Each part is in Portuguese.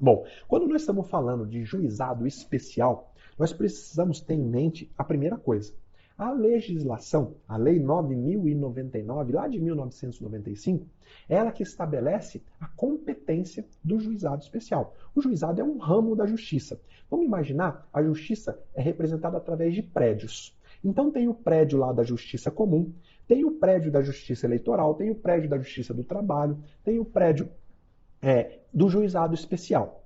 Bom, quando nós estamos falando de juizado especial, nós precisamos ter em mente a primeira coisa. A legislação, a Lei 9.099, lá de 1995, é ela que estabelece a competência do juizado especial. O juizado é um ramo da justiça. Vamos imaginar, a justiça é representada através de prédios. Então tem o prédio lá da Justiça Comum, tem o prédio da Justiça Eleitoral, tem o prédio da Justiça do Trabalho, tem o prédio do juizado especial.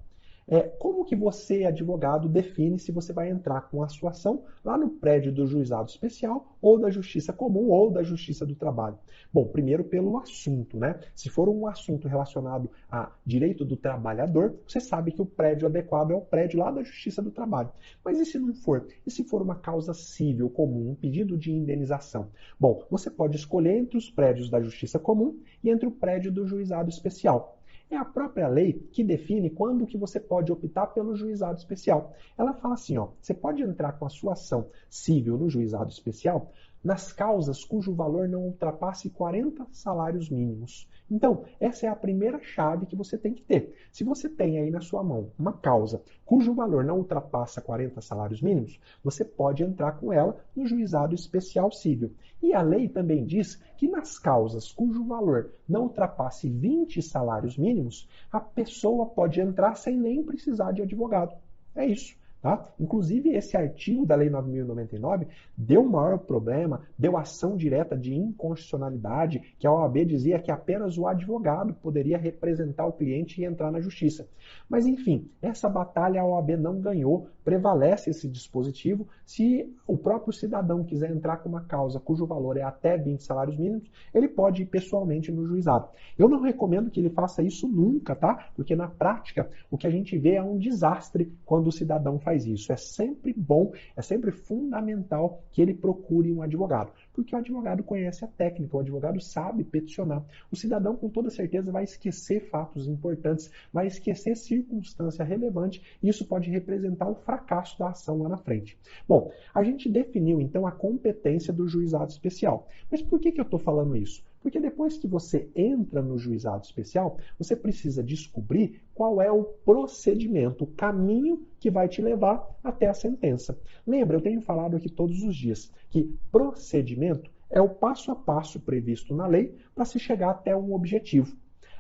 Como que você, advogado, define se você vai entrar com a sua ação lá no prédio do juizado especial ou da justiça comum ou da justiça do trabalho? Bom, primeiro pelo assunto, né? Se for um assunto relacionado a direito do trabalhador, você sabe que o prédio adequado é o prédio lá da justiça do trabalho. Mas e se não for? E se for uma causa civil comum, um pedido de indenização? Bom, você pode escolher entre os prédios da justiça comum e entre o prédio do juizado especial. É a própria lei que define quando que você pode optar pelo juizado especial. Ela fala assim, ó, você pode entrar com a sua ação civil no juizado especial nas causas cujo valor não ultrapasse 40 salários mínimos. Então, essa é a primeira chave que você tem que ter. Se você tem aí na sua mão uma causa cujo valor não ultrapassa 40 salários mínimos, você pode entrar com ela no juizado especial civil. E a lei também diz que nas causas cujo valor não ultrapasse 20 salários mínimos, a pessoa pode entrar sem nem precisar de advogado. É isso. Tá? Inclusive, esse artigo da Lei 9.099 deu maior problema, deu ação direta de inconstitucionalidade, que a OAB dizia que apenas o advogado poderia representar o cliente e entrar na justiça. Mas, enfim, essa batalha a OAB não ganhou, prevalece esse dispositivo. Se o próprio cidadão quiser entrar com uma causa cujo valor é até 20 salários mínimos, ele pode ir pessoalmente no juizado. Eu não recomendo que ele faça isso nunca, tá? Porque na prática, o que a gente vê é um desastre quando o cidadão faz isso. É sempre bom, é sempre fundamental que ele procure um advogado, porque o advogado conhece a técnica, o advogado sabe peticionar. O cidadão, com toda certeza, vai esquecer fatos importantes, vai esquecer circunstância relevante, e isso pode representar o fracasso da ação lá na frente. Bom, a gente definiu, então, a competência do juizado especial. Mas por que eu estou falando isso? Porque depois que você entra no juizado especial, você precisa descobrir qual é o procedimento, o caminho que vai te levar até a sentença. Lembra, eu tenho falado aqui todos os dias que procedimento é o passo a passo previsto na lei para se chegar até um objetivo.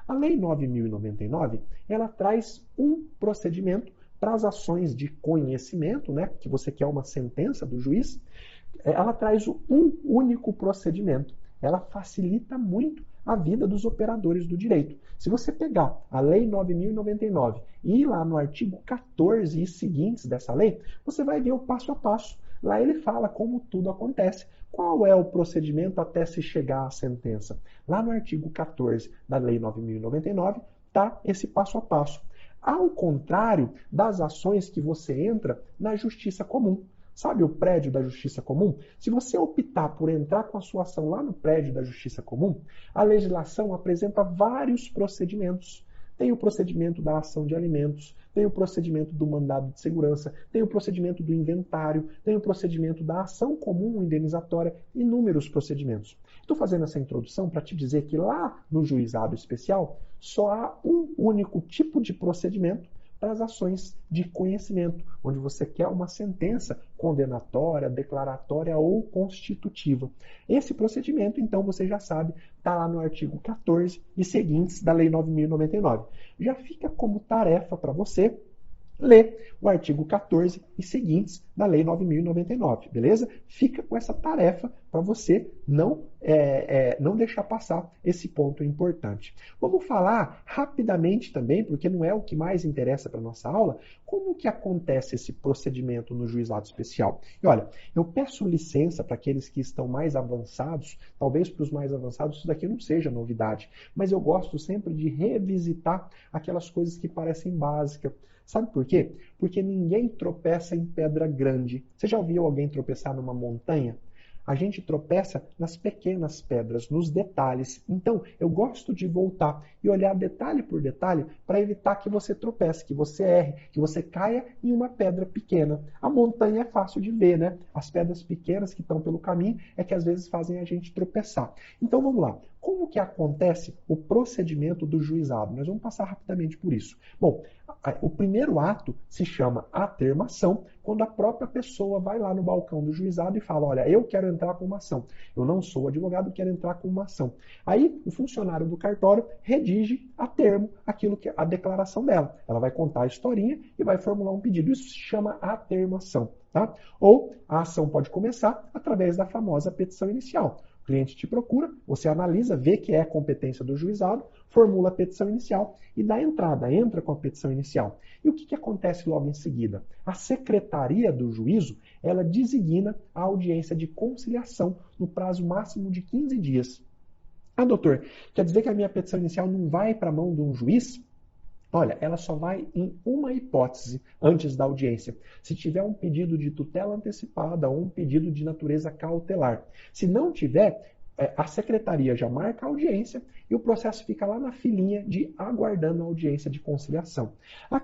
A Lei 9.099, ela traz um procedimento para as ações de conhecimento, né, que você quer uma sentença do juiz, ela traz um único procedimento. Ela facilita muito a vida dos operadores do direito. Se você pegar a Lei 9.099 e ir lá no artigo 14 e seguintes dessa lei, você vai ver o passo a passo. Lá ele fala como tudo acontece. Qual é o procedimento até se chegar à sentença? Lá no artigo 14 da Lei 9.099 está esse passo a passo. Ao contrário das ações que você entra na justiça comum. Sabe o prédio da Justiça Comum? Se você optar por entrar com a sua ação lá no prédio da Justiça Comum, a legislação apresenta vários procedimentos. Tem o procedimento da ação de alimentos, tem o procedimento do mandado de segurança, tem o procedimento do inventário, tem o procedimento da ação comum indenizatória, inúmeros procedimentos. Estou fazendo essa introdução para te dizer que lá no juizado especial só há um único tipo de procedimento para as ações de conhecimento, onde você quer uma sentença condenatória, declaratória ou constitutiva. Esse procedimento, então, você já sabe, está lá no artigo 14 e seguintes da Lei 9.099. Já fica como tarefa para você ler o artigo 14 e seguintes da Lei 9.099, beleza? Fica com essa tarefa para você não deixar passar esse ponto importante. Vamos falar rapidamente também, porque não é o que mais interessa para a nossa aula, como que acontece esse procedimento no juizado especial. E olha, eu peço licença para aqueles que estão mais avançados, talvez para os mais avançados isso daqui não seja novidade, mas eu gosto sempre de revisitar aquelas coisas que parecem básicas. Sabe por quê? Porque ninguém tropeça em pedra grande. Você já ouviu alguém tropeçar numa montanha? A gente tropeça nas pequenas pedras, nos detalhes. Então, eu gosto de voltar e olhar detalhe por detalhe para evitar que você tropece, que você erre, que você caia em uma pedra pequena. A montanha é fácil de ver, né? As pedras pequenas que estão pelo caminho é que às vezes fazem a gente tropeçar. Então, vamos lá. Como que acontece o procedimento do juizado? Nós vamos passar rapidamente por isso. Bom, o primeiro ato se chama atermação, quando a própria pessoa vai lá no balcão do juizado e fala, olha, eu quero entrar com uma ação. Eu não sou advogado, quero entrar com uma ação. Aí o funcionário do cartório redige a termo aquilo que é a declaração dela. Ela vai contar a historinha e vai formular um pedido. Isso se chama atermação. Tá? Ou a ação pode começar através da famosa petição inicial. O cliente te procura, você analisa, vê que é competência do juizado, formula a petição inicial e dá entrada, entra com a petição inicial. E o que acontece logo em seguida? A secretaria do juízo, ela designa a audiência de conciliação no prazo máximo de 15 dias. Ah, doutor, quer dizer que a minha petição inicial não vai para a mão de um juiz? Olha, ela só vai em uma hipótese antes da audiência. Se tiver um pedido de tutela antecipada ou um pedido de natureza cautelar. Se não tiver, a secretaria já marca a audiência e o processo fica lá na filinha de aguardando a audiência de conciliação.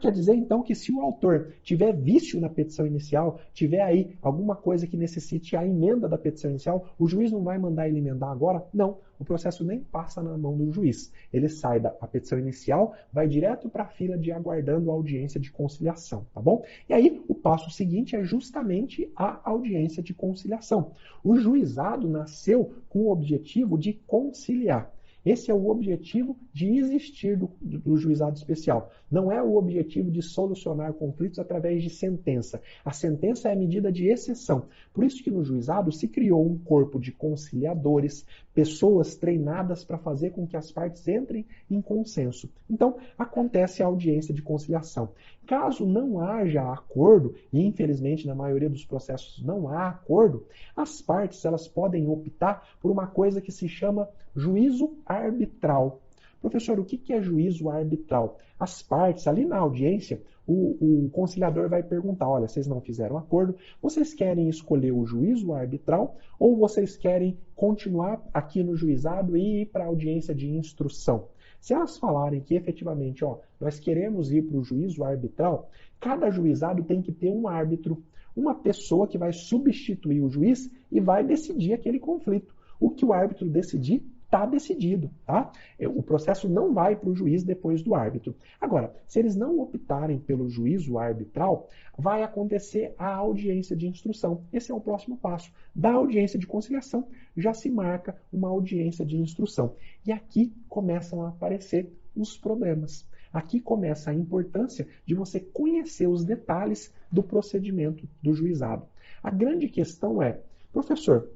Quer dizer então que se o autor tiver vício na petição inicial, tiver aí alguma coisa que necessite a emenda da petição inicial, o juiz não vai mandar ele emendar agora? Não. O processo nem passa na mão do juiz. Ele sai da petição inicial, vai direto para a fila de aguardando a audiência de conciliação, tá bom? E aí, o passo seguinte é justamente a audiência de conciliação. O juizado nasceu com o objetivo de conciliar. Esse é o objetivo de existir do juizado especial. Não é o objetivo de solucionar conflitos através de sentença. A sentença é a medida de exceção. Por isso que no juizado se criou um corpo de conciliadores, pessoas treinadas para fazer com que as partes entrem em consenso. Então, acontece a audiência de conciliação. Caso não haja acordo, e infelizmente na maioria dos processos não há acordo, as partes elas podem optar por uma coisa que se chama juízo arbitral. Professor, o que é juízo arbitral? As partes, ali na audiência, o conciliador vai perguntar, olha, vocês não fizeram acordo, vocês querem escolher o juízo arbitral ou vocês querem continuar aqui no juizado e ir para a audiência de instrução? Se elas falarem que efetivamente, nós queremos ir para o juízo arbitral, cada juizado tem que ter um árbitro, uma pessoa que vai substituir o juiz e vai decidir aquele conflito. O que o árbitro decidir, está decidido, tá? O processo não vai para o juiz depois do árbitro. Agora, se eles não optarem pelo juízo arbitral, vai acontecer a audiência de instrução. Esse é o próximo passo. Da audiência de conciliação, já se marca uma audiência de instrução. E aqui começam a aparecer os problemas. Aqui começa a importância de você conhecer os detalhes do procedimento do juizado. A grande questão é, professor,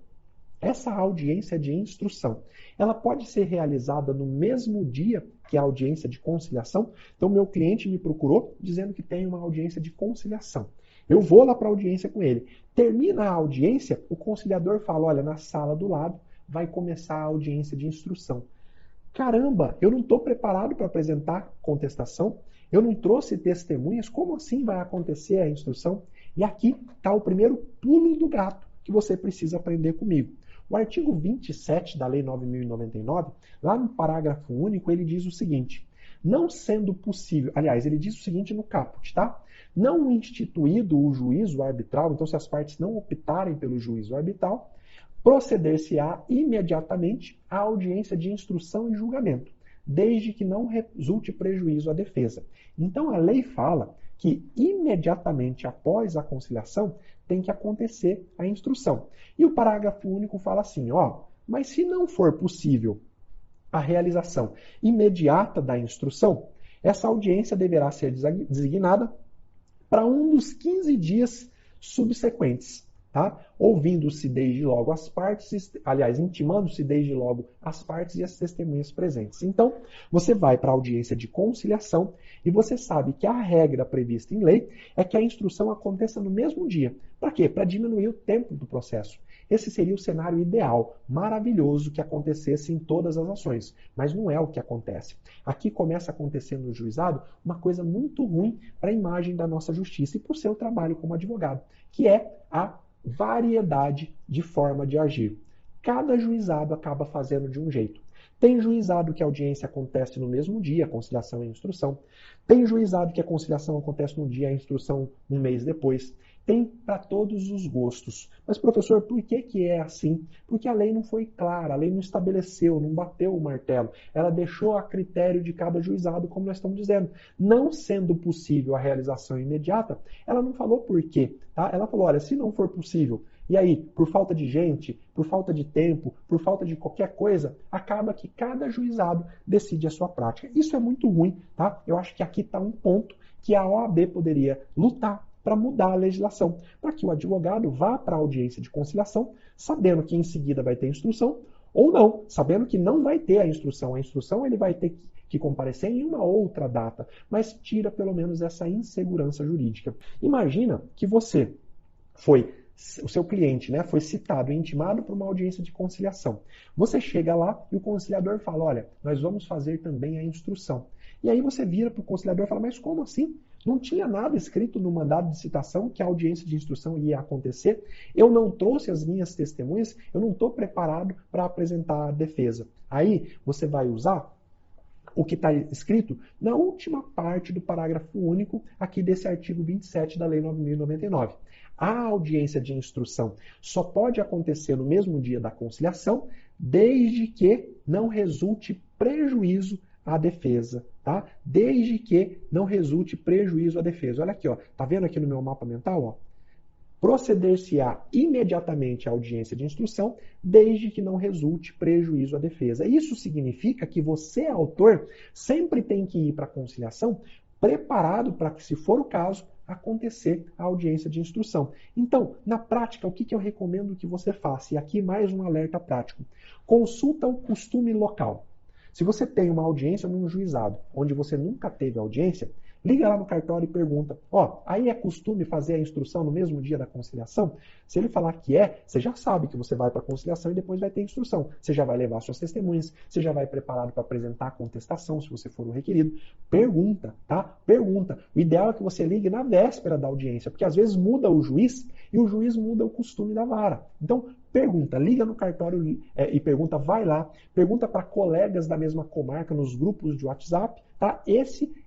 essa audiência de instrução, ela pode ser realizada no mesmo dia que a audiência de conciliação? Então, meu cliente me procurou dizendo que tem uma audiência de conciliação. Eu vou lá para a audiência com ele. Termina a audiência, o conciliador fala, olha, na sala do lado vai começar a audiência de instrução. Caramba, eu não estou preparado para apresentar contestação, eu não trouxe testemunhas, como assim vai acontecer a instrução? E aqui está o primeiro pulo do gato que você precisa aprender comigo. O artigo 27 da Lei 9.099, lá no parágrafo único, ele diz o seguinte, não sendo possível, aliás, ele diz o seguinte no caput, tá? Não instituído o juízo arbitral, então se as partes não optarem pelo juízo arbitral, proceder-se-á imediatamente à audiência de instrução e julgamento, desde que não resulte prejuízo à defesa. Então a lei fala que imediatamente após a conciliação tem que acontecer a instrução. E o parágrafo único fala assim, mas se não for possível a realização imediata da instrução, essa audiência deverá ser designada para um dos 15 dias subsequentes, tá? Ouvindo-se desde logo as partes, aliás, intimando-se desde logo as partes e as testemunhas presentes. Então, você vai para a audiência de conciliação e você sabe que a regra prevista em lei é que a instrução aconteça no mesmo dia. Para quê? Para diminuir o tempo do processo. Esse seria o cenário ideal, maravilhoso que acontecesse em todas as ações, mas não é o que acontece. Aqui começa a acontecer no juizado uma coisa muito ruim para a imagem da nossa justiça e para o seu trabalho como advogado, que é a variedade de forma de agir. Cada juizado acaba fazendo de um jeito. Tem juizado que a audiência acontece no mesmo dia, a conciliação e a instrução. Tem juizado que a conciliação acontece no dia, a instrução um mês depois. Tem para todos os gostos. Mas, professor, por que é assim? Porque a lei não foi clara, a lei não estabeleceu, não bateu o martelo. Ela deixou a critério de cada juizado, como nós estamos dizendo. Não sendo possível a realização imediata, ela não falou por quê. Tá? Ela falou, olha, se não for possível, e aí, por falta de gente, por falta de tempo, por falta de qualquer coisa, acaba que cada juizado decide a sua prática. Isso é muito ruim, tá? Eu acho que aqui está um ponto que a OAB poderia lutar para mudar a legislação, para que o advogado vá para a audiência de conciliação, sabendo que em seguida vai ter instrução, ou não, sabendo que não vai ter a instrução. A instrução ele vai ter que comparecer em uma outra data, mas tira pelo menos essa insegurança jurídica. Imagina que você o seu cliente, né, foi citado e intimado para uma audiência de conciliação. Você chega lá e o conciliador fala, olha, nós vamos fazer também a instrução. E aí você vira para o conciliador e fala, mas como assim? Não tinha nada escrito no mandado de citação que a audiência de instrução ia acontecer. Eu não trouxe as minhas testemunhas, eu não estou preparado para apresentar a defesa. Aí você vai usar o que está escrito na última parte do parágrafo único aqui desse artigo 27 da Lei 9.099. A audiência de instrução só pode acontecer no mesmo dia da conciliação, desde que não resulte prejuízo à defesa, tá? Desde que não resulte prejuízo à defesa. Olha aqui, ó. Tá vendo aqui no meu mapa mental, ó? Proceder-se-á imediatamente à audiência de instrução, desde que não resulte prejuízo à defesa. Isso significa que você, autor, sempre tem que ir para a conciliação preparado para que, se for o caso, acontecer a audiência de instrução. Então, na prática, o que eu recomendo que você faça? E aqui mais um alerta prático. Consulta o costume local. Se você tem uma audiência num juizado onde você nunca teve audiência, liga lá no cartório e pergunta, ó, aí é costume fazer a instrução no mesmo dia da conciliação? Se ele falar que é, você já sabe que você vai para a conciliação e depois vai ter instrução. Você já vai levar suas testemunhas, você já vai preparado para apresentar a contestação, se você for o requerido. Pergunta, tá? Pergunta. O ideal é que você ligue na véspera da audiência, porque às vezes muda o juiz e o juiz muda o costume da vara. Então, pergunta, liga no cartório e pergunta, vai lá, pergunta para colegas da mesma comarca nos grupos de WhatsApp, tá?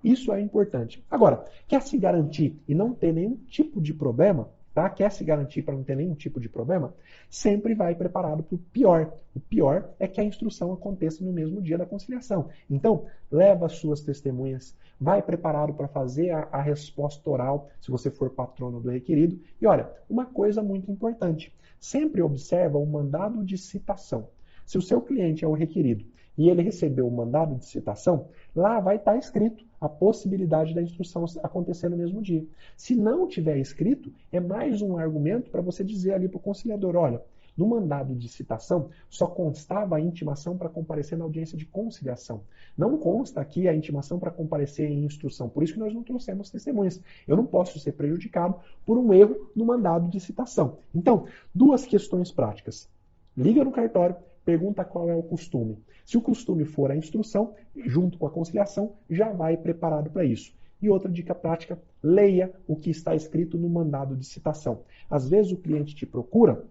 Isso é importante. Agora, quer se garantir e não ter nenhum tipo de problema, tá? Quer se garantir para não ter nenhum tipo de problema, sempre vai preparado para o pior. O pior é que a instrução aconteça no mesmo dia da conciliação. Então, leva as suas testemunhas, vai preparado para fazer a resposta oral, se você for patrono do requerido. E olha, uma coisa muito importante, sempre observa o mandado de citação. Se o seu cliente é o requerido e ele recebeu o mandado de citação, lá vai estar escrito a possibilidade da instrução acontecer no mesmo dia. Se não tiver escrito, é mais um argumento para você dizer ali para o conciliador, olha, no mandado de citação só constava a intimação para comparecer na audiência de conciliação. Não consta aqui a intimação para comparecer em instrução. Por isso que nós não trouxemos testemunhas. Eu não posso ser prejudicado por um erro no mandado de citação. Então, duas questões práticas. Liga no cartório, pergunta qual é o costume. Se o costume for a instrução, junto com a conciliação, já vai preparado para isso. E outra dica prática, leia o que está escrito no mandado de citação. Às vezes o cliente te procura,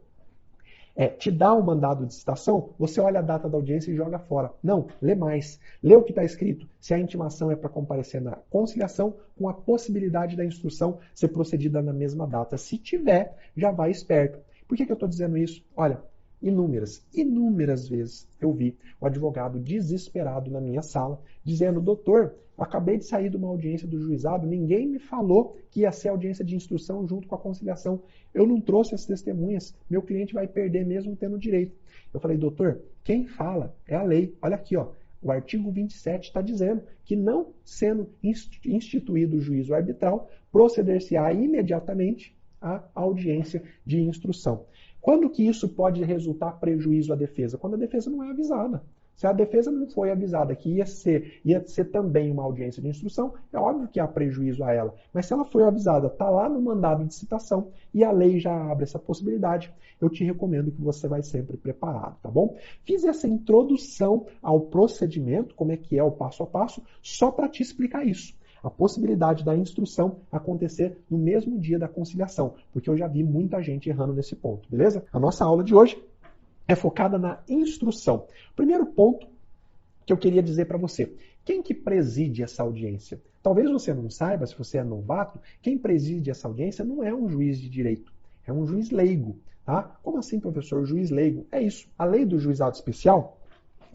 te dá o mandado de citação, você olha a data da audiência e joga fora. Não, lê mais. Lê o que está escrito. Se a intimação é para comparecer na conciliação, com a possibilidade da instrução ser procedida na mesma data. Se tiver, já vai esperto. Por que eu estou dizendo isso? Olha, inúmeras vezes eu vi o advogado desesperado na minha sala, dizendo, doutor, acabei de sair de uma audiência do juizado, ninguém me falou que ia ser audiência de instrução junto com a conciliação. Eu não trouxe as testemunhas, meu cliente vai perder mesmo tendo direito. Eu falei, doutor, quem fala é a lei. Olha aqui, ó, o artigo 27 está dizendo que não sendo instituído o juízo arbitral, proceder-se-á imediatamente à audiência de instrução. Quando que isso pode resultar prejuízo à defesa? Quando a defesa não é avisada. Se a defesa não foi avisada que ia ser também uma audiência de instrução, é óbvio que há prejuízo a ela. Mas se ela foi avisada, está lá no mandado de citação e a lei já abre essa possibilidade, eu te recomendo que você vai sempre preparado, tá bom? Fiz essa introdução ao procedimento, como é que é o passo a passo, só para te explicar isso. A possibilidade da instrução acontecer no mesmo dia da conciliação, porque eu já vi muita gente errando nesse ponto, beleza? A nossa aula de hoje é focada na instrução. Primeiro ponto, que eu queria dizer para você. Quem que preside essa audiência? Talvez você não saiba, se você é novato, quem preside essa audiência não é um juiz de direito, é um juiz leigo. Tá? Como assim, professor? Juiz leigo? É isso. A lei do juizado especial,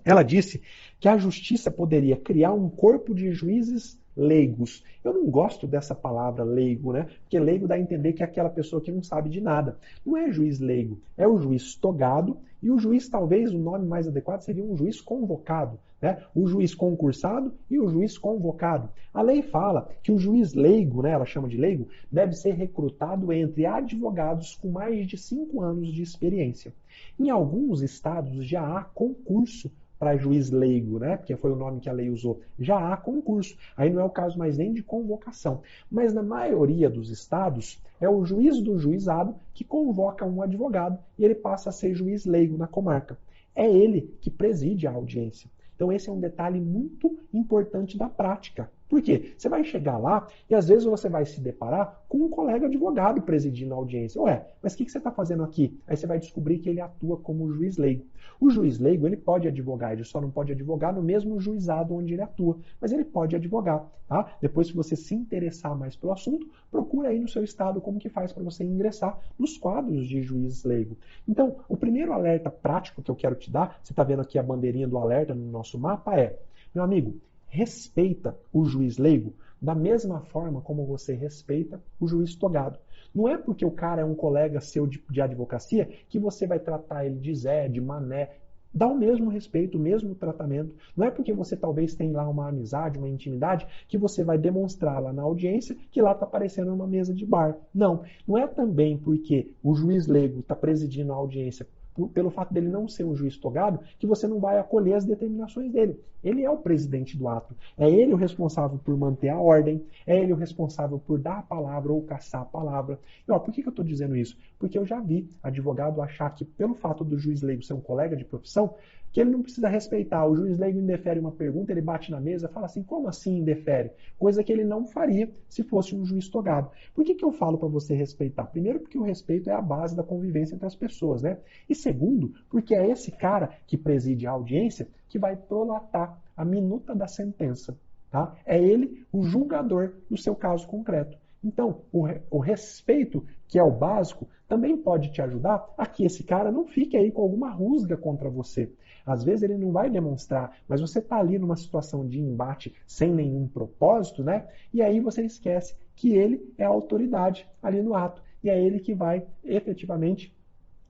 ela disse que a justiça poderia criar um corpo de juízes leigos. Eu não gosto dessa palavra leigo, né? Porque leigo dá a entender que é aquela pessoa que não sabe de nada. Não é juiz leigo, é o juiz togado e o juiz, talvez o nome mais adequado seria um juiz convocado, né? O juiz concursado e o juiz convocado. A lei fala que o juiz leigo, né, ela chama de leigo, deve ser recrutado entre advogados com mais de 5 anos de experiência. Em alguns estados já há concurso para juiz leigo, né? Porque foi o nome que a lei usou. Já há concurso. Aí não é o caso mais nem de convocação. Mas na maioria dos estados, é o juiz do juizado que convoca um advogado e ele passa a ser juiz leigo na comarca. É ele que preside a audiência. Então esse é um detalhe muito importante da prática. Por quê? Você vai chegar lá e às vezes você vai se deparar com um colega advogado presidindo a audiência. Ué, mas o que você está fazendo aqui? Aí você vai descobrir que ele atua como juiz leigo. O juiz leigo, ele pode advogar, ele só não pode advogar no mesmo juizado onde ele atua, mas ele pode advogar, tá? Depois, se você se interessar mais pelo assunto, procura aí no seu estado como que faz para você ingressar nos quadros de juiz leigo. Então, o primeiro alerta prático que eu quero te dar, você está vendo aqui a bandeirinha do alerta no nosso mapa, é, meu amigo, respeita o juiz leigo da mesma forma como você respeita o juiz togado. Não é porque o cara é um colega seu de advocacia que você vai tratar ele de Zé, de Mané. Dá o mesmo respeito, o mesmo tratamento. Não é porque você talvez tenha lá uma amizade, uma intimidade, que você vai demonstrar lá na audiência que lá está aparecendo uma mesa de bar. Não. Não é também porque o juiz leigo está presidindo a audiência pelo fato dele não ser um juiz togado, que você não vai acolher as determinações dele. Ele é o presidente do ato. É ele o responsável por manter a ordem, é ele o responsável por dar a palavra ou caçar a palavra. E ó, por que eu estou dizendo isso? Porque eu já vi advogado achar que, pelo fato do juiz leigo ser um colega de profissão, que ele não precisa respeitar. O juiz leigo indefere uma pergunta, ele bate na mesa e fala assim, como assim indefere? Coisa que ele não faria se fosse um juiz togado. Por que eu falo para você respeitar? Primeiro, porque o respeito é a base da convivência entre as pessoas, né? E segundo, porque é esse cara que preside a audiência que vai prolatar a minuta da sentença. Tá? É ele o julgador do seu caso concreto. Então, o respeito, que é o básico, também pode te ajudar a que esse cara não fique aí com alguma rusga contra você. Às vezes ele não vai demonstrar, mas você está ali numa situação de embate sem nenhum propósito, né? E aí você esquece que ele é a autoridade ali no ato. E é ele que vai efetivamente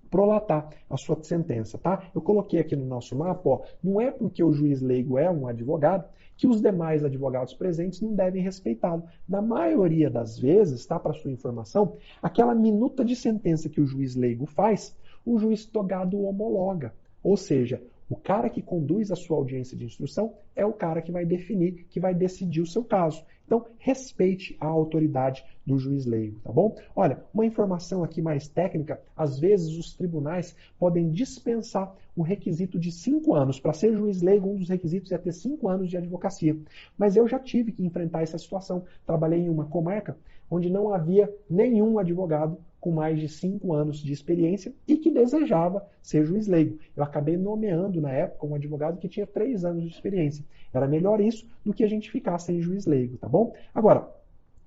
prolatar a sua sentença, tá? Eu coloquei aqui no nosso mapa, ó, não é porque o juiz leigo é um advogado que os demais advogados presentes não devem respeitá-lo. Na maioria das vezes, tá, para sua informação, aquela minuta de sentença que o juiz leigo faz, o juiz togado homologa. Ou seja, o cara que conduz a sua audiência de instrução é o cara que vai definir, que vai decidir o seu caso. Então, respeite a autoridade do juiz leigo, tá bom? Olha, uma informação aqui mais técnica, às vezes os tribunais podem dispensar o requisito de 5 anos. Para ser juiz leigo, um dos requisitos é ter 5 anos de advocacia. Mas eu já tive que enfrentar essa situação. Trabalhei em uma comarca onde não havia nenhum advogado com mais de 5 anos de experiência e que desejava ser juiz leigo. Eu acabei nomeando, na época, um advogado que tinha 3 anos de experiência. Era melhor isso do que a gente ficar sem juiz leigo, tá bom? Agora,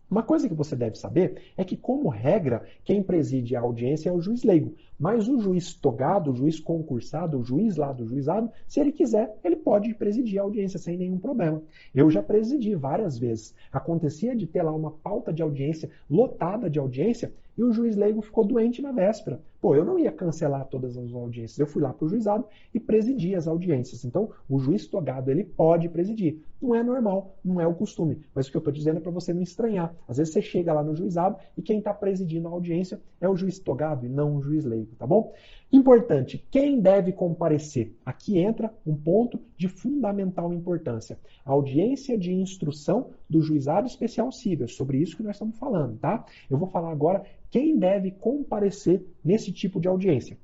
uma coisa que você deve saber é que, como regra, quem preside a audiência é o juiz leigo. Mas o juiz togado, o juiz concursado, o juiz lá do juizado, se ele quiser, ele pode presidir a audiência sem nenhum problema. Eu já presidi várias vezes. Acontecia de ter lá uma pauta de audiência, lotada de audiência, e o juiz leigo ficou doente na véspera. Pô, eu não ia cancelar todas as audiências. Eu fui lá para o juizado e presidi as audiências. Então, o juiz togado, ele pode presidir. Não é normal, não é o costume. Mas o que eu estou dizendo é para você não estranhar. Às vezes você chega lá no juizado e quem está presidindo a audiência é o juiz togado e não o juiz leigo, tá bom? Importante, quem deve comparecer? Aqui entra um ponto de fundamental importância. A audiência de instrução do juizado especial cível. É sobre isso que nós estamos falando, tá? Eu vou falar agora quem deve comparecer nesse tipo de audiência.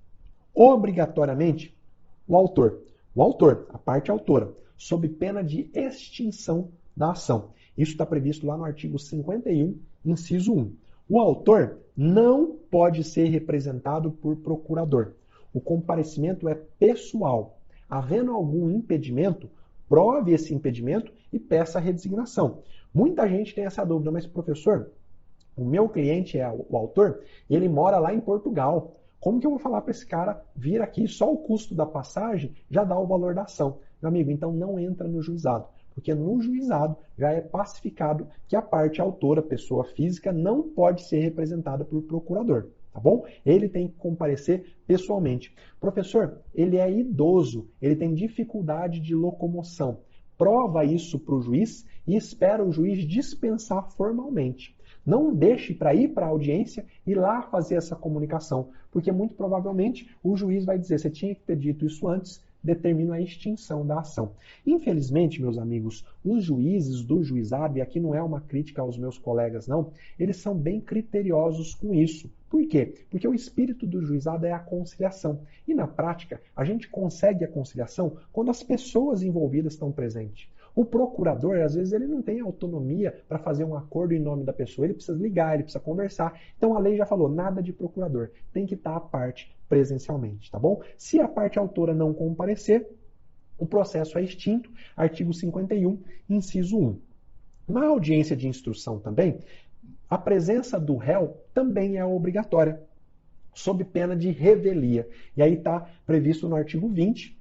Obrigatoriamente, o autor. O autor, a parte autora, sob pena de extinção da ação. Isso está previsto lá no artigo 51, inciso 1. O autor não pode ser representado por procurador. O comparecimento é pessoal. Havendo algum impedimento, prove esse impedimento e peça a redesignação. Muita gente tem essa dúvida, mas professor, o meu cliente é o autor, ele mora lá em Portugal. Como que eu vou falar para esse cara vir aqui? Só o custo da passagem já dá o valor da ação. Meu amigo, então não entra no juizado, porque no juizado já é pacificado que a parte autora, pessoa física, não pode ser representada por procurador. Tá bom? Ele tem que comparecer pessoalmente. Professor, ele é idoso, ele tem dificuldade de locomoção. Prova isso para o juiz e espera o juiz dispensar formalmente. Não deixe para ir para a audiência e lá fazer essa comunicação, porque muito provavelmente o juiz vai dizer, você tinha que ter dito isso antes, determina a extinção da ação. Infelizmente, meus amigos, os juízes do juizado, e aqui não é uma crítica aos meus colegas, não, eles são bem criteriosos com isso. Por quê? Porque o espírito do juizado é a conciliação. E na prática, a gente consegue a conciliação quando as pessoas envolvidas estão presentes. O procurador, às vezes, ele não tem autonomia para fazer um acordo em nome da pessoa. Ele precisa ligar, ele precisa conversar. Então a lei já falou, nada de procurador. Tem que estar a parte presencialmente, tá bom? Se a parte autora não comparecer, o processo é extinto. Artigo 51, inciso 1. Na audiência de instrução também, a presença do réu também é obrigatória, sob pena de revelia. E aí está previsto no artigo 20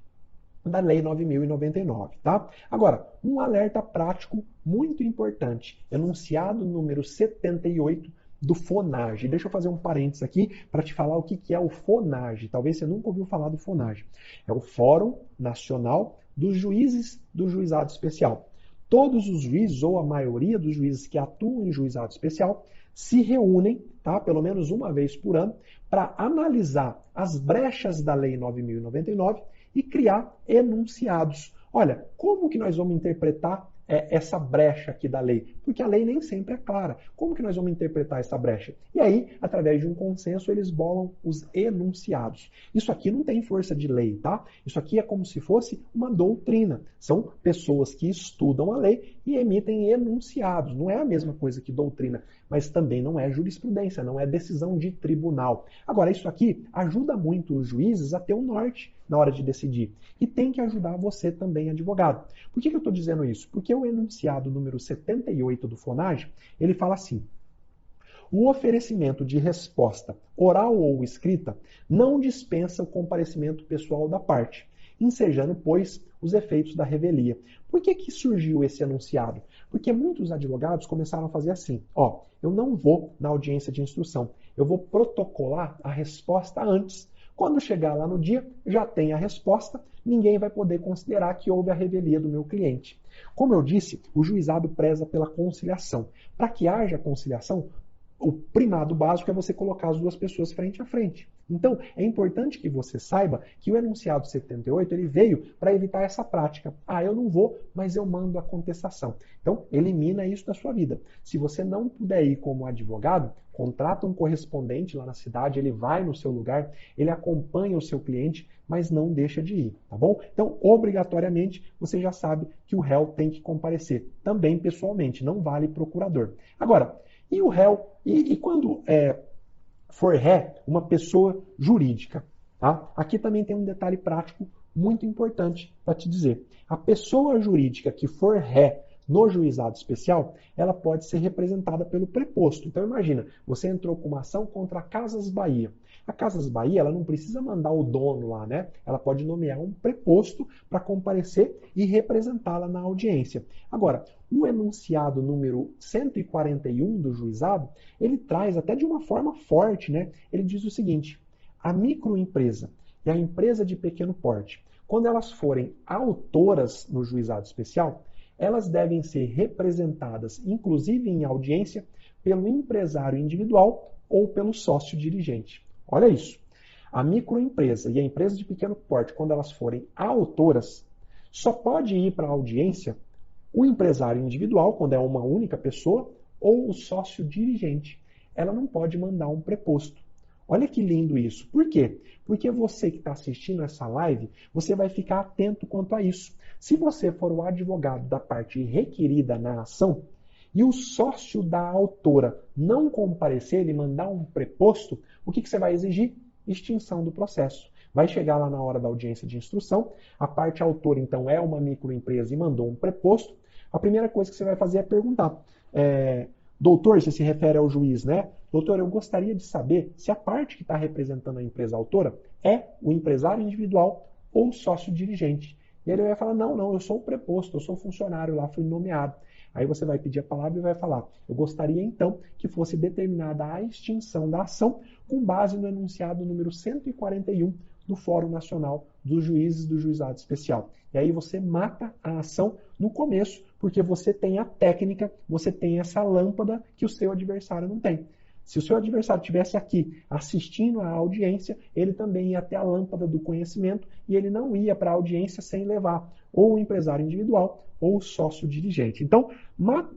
da Lei 9.099, tá? Agora, um alerta prático muito importante, enunciado número 78 do FONAGE. Deixa eu fazer um parênteses aqui para te falar o que é o FONAGE. Talvez você nunca ouviu falar do FONAGE. É o Fórum Nacional dos Juízes do Juizado Especial. Todos os juízes, ou a maioria dos juízes que atuam em juizado especial, se reúnem, tá, pelo menos uma vez por ano, para analisar as brechas da Lei 9.099 e criar enunciados. Olha, como que nós vamos interpretar essa brecha aqui da lei? Porque a lei nem sempre é clara. Como que nós vamos interpretar essa brecha? E aí, através de um consenso, eles bolam os enunciados. Isso aqui não tem força de lei, tá? Isso aqui é como se fosse uma doutrina. São pessoas que estudam a lei e emitem enunciados. Não é a mesma coisa que doutrina, mas também não é jurisprudência, não é decisão de tribunal. Agora, isso aqui ajuda muito os juízes a ter um norte na hora de decidir. E tem que ajudar você também, advogado. Por que eu estou dizendo isso? Porque o enunciado número 78 do FONAGE, ele fala assim: o oferecimento de resposta oral ou escrita não dispensa o comparecimento pessoal da parte, ensejando, pois, os efeitos da revelia. Por que surgiu esse enunciado? Porque muitos advogados começaram a fazer assim, ó, eu não vou na audiência de instrução, eu vou protocolar a resposta antes. Quando chegar lá no dia, já tem a resposta, ninguém vai poder considerar que houve a revelia do meu cliente. Como eu disse, o juizado preza pela conciliação. Para que haja conciliação, o primado básico é você colocar as duas pessoas frente a frente. Então, é importante que você saiba que o enunciado 78 ele veio para evitar essa prática. Ah, eu não vou, mas eu mando a contestação. Então, elimina isso da sua vida. Se você não puder ir como advogado, contrata um correspondente lá na cidade, ele vai no seu lugar, ele acompanha o seu cliente, mas não deixa de ir, tá bom? Então, obrigatoriamente, você já sabe que o réu tem que comparecer, também pessoalmente, não vale procurador. Agora, e o réu, e quando for ré, uma pessoa jurídica? Tá? Aqui também tem um detalhe prático muito importante para te dizer. A pessoa jurídica que for ré no juizado especial, ela pode ser representada pelo preposto. Então imagina, você entrou com uma ação contra a Casas Bahia. A Casas Bahia, ela não precisa mandar o dono lá, né? Ela pode nomear um preposto para comparecer e representá-la na audiência. Agora, o enunciado número 141 do juizado, ele traz até de uma forma forte, né? Ele diz o seguinte: a microempresa e a empresa de pequeno porte, quando elas forem autoras no juizado especial, elas devem ser representadas, inclusive em audiência, pelo empresário individual ou pelo sócio dirigente. Olha isso. A microempresa e a empresa de pequeno porte, quando elas forem autoras, só pode ir para a audiência o empresário individual, quando é uma única pessoa, ou o sócio dirigente. Ela não pode mandar um preposto. Olha que lindo isso. Por quê? Porque você que está assistindo essa live, você vai ficar atento quanto a isso. Se você for o advogado da parte requerida na ação e o sócio da autora não comparecer e mandar um preposto, o que você vai exigir? Extinção do processo. Vai chegar lá na hora da audiência de instrução, a parte autora, então, é uma microempresa e mandou um preposto. A primeira coisa que você vai fazer é perguntar, doutor, você se refere ao juiz, né? Doutor, eu gostaria de saber se a parte que está representando a empresa autora é o empresário individual ou o sócio dirigente. E ele vai falar, não, eu sou o preposto, eu sou funcionário lá, fui nomeado. Aí você vai pedir a palavra e vai falar, eu gostaria então que fosse determinada a extinção da ação com base no enunciado número 141 do Fórum Nacional dos Juízes do Juizado Especial. E aí você mata a ação no começo, porque você tem a técnica, você tem essa lâmpada que o seu adversário não tem. Se o seu adversário estivesse aqui assistindo à audiência, ele também ia ter a lâmpada do conhecimento e ele não ia para a audiência sem levar ou o empresário individual ou o sócio dirigente. Então,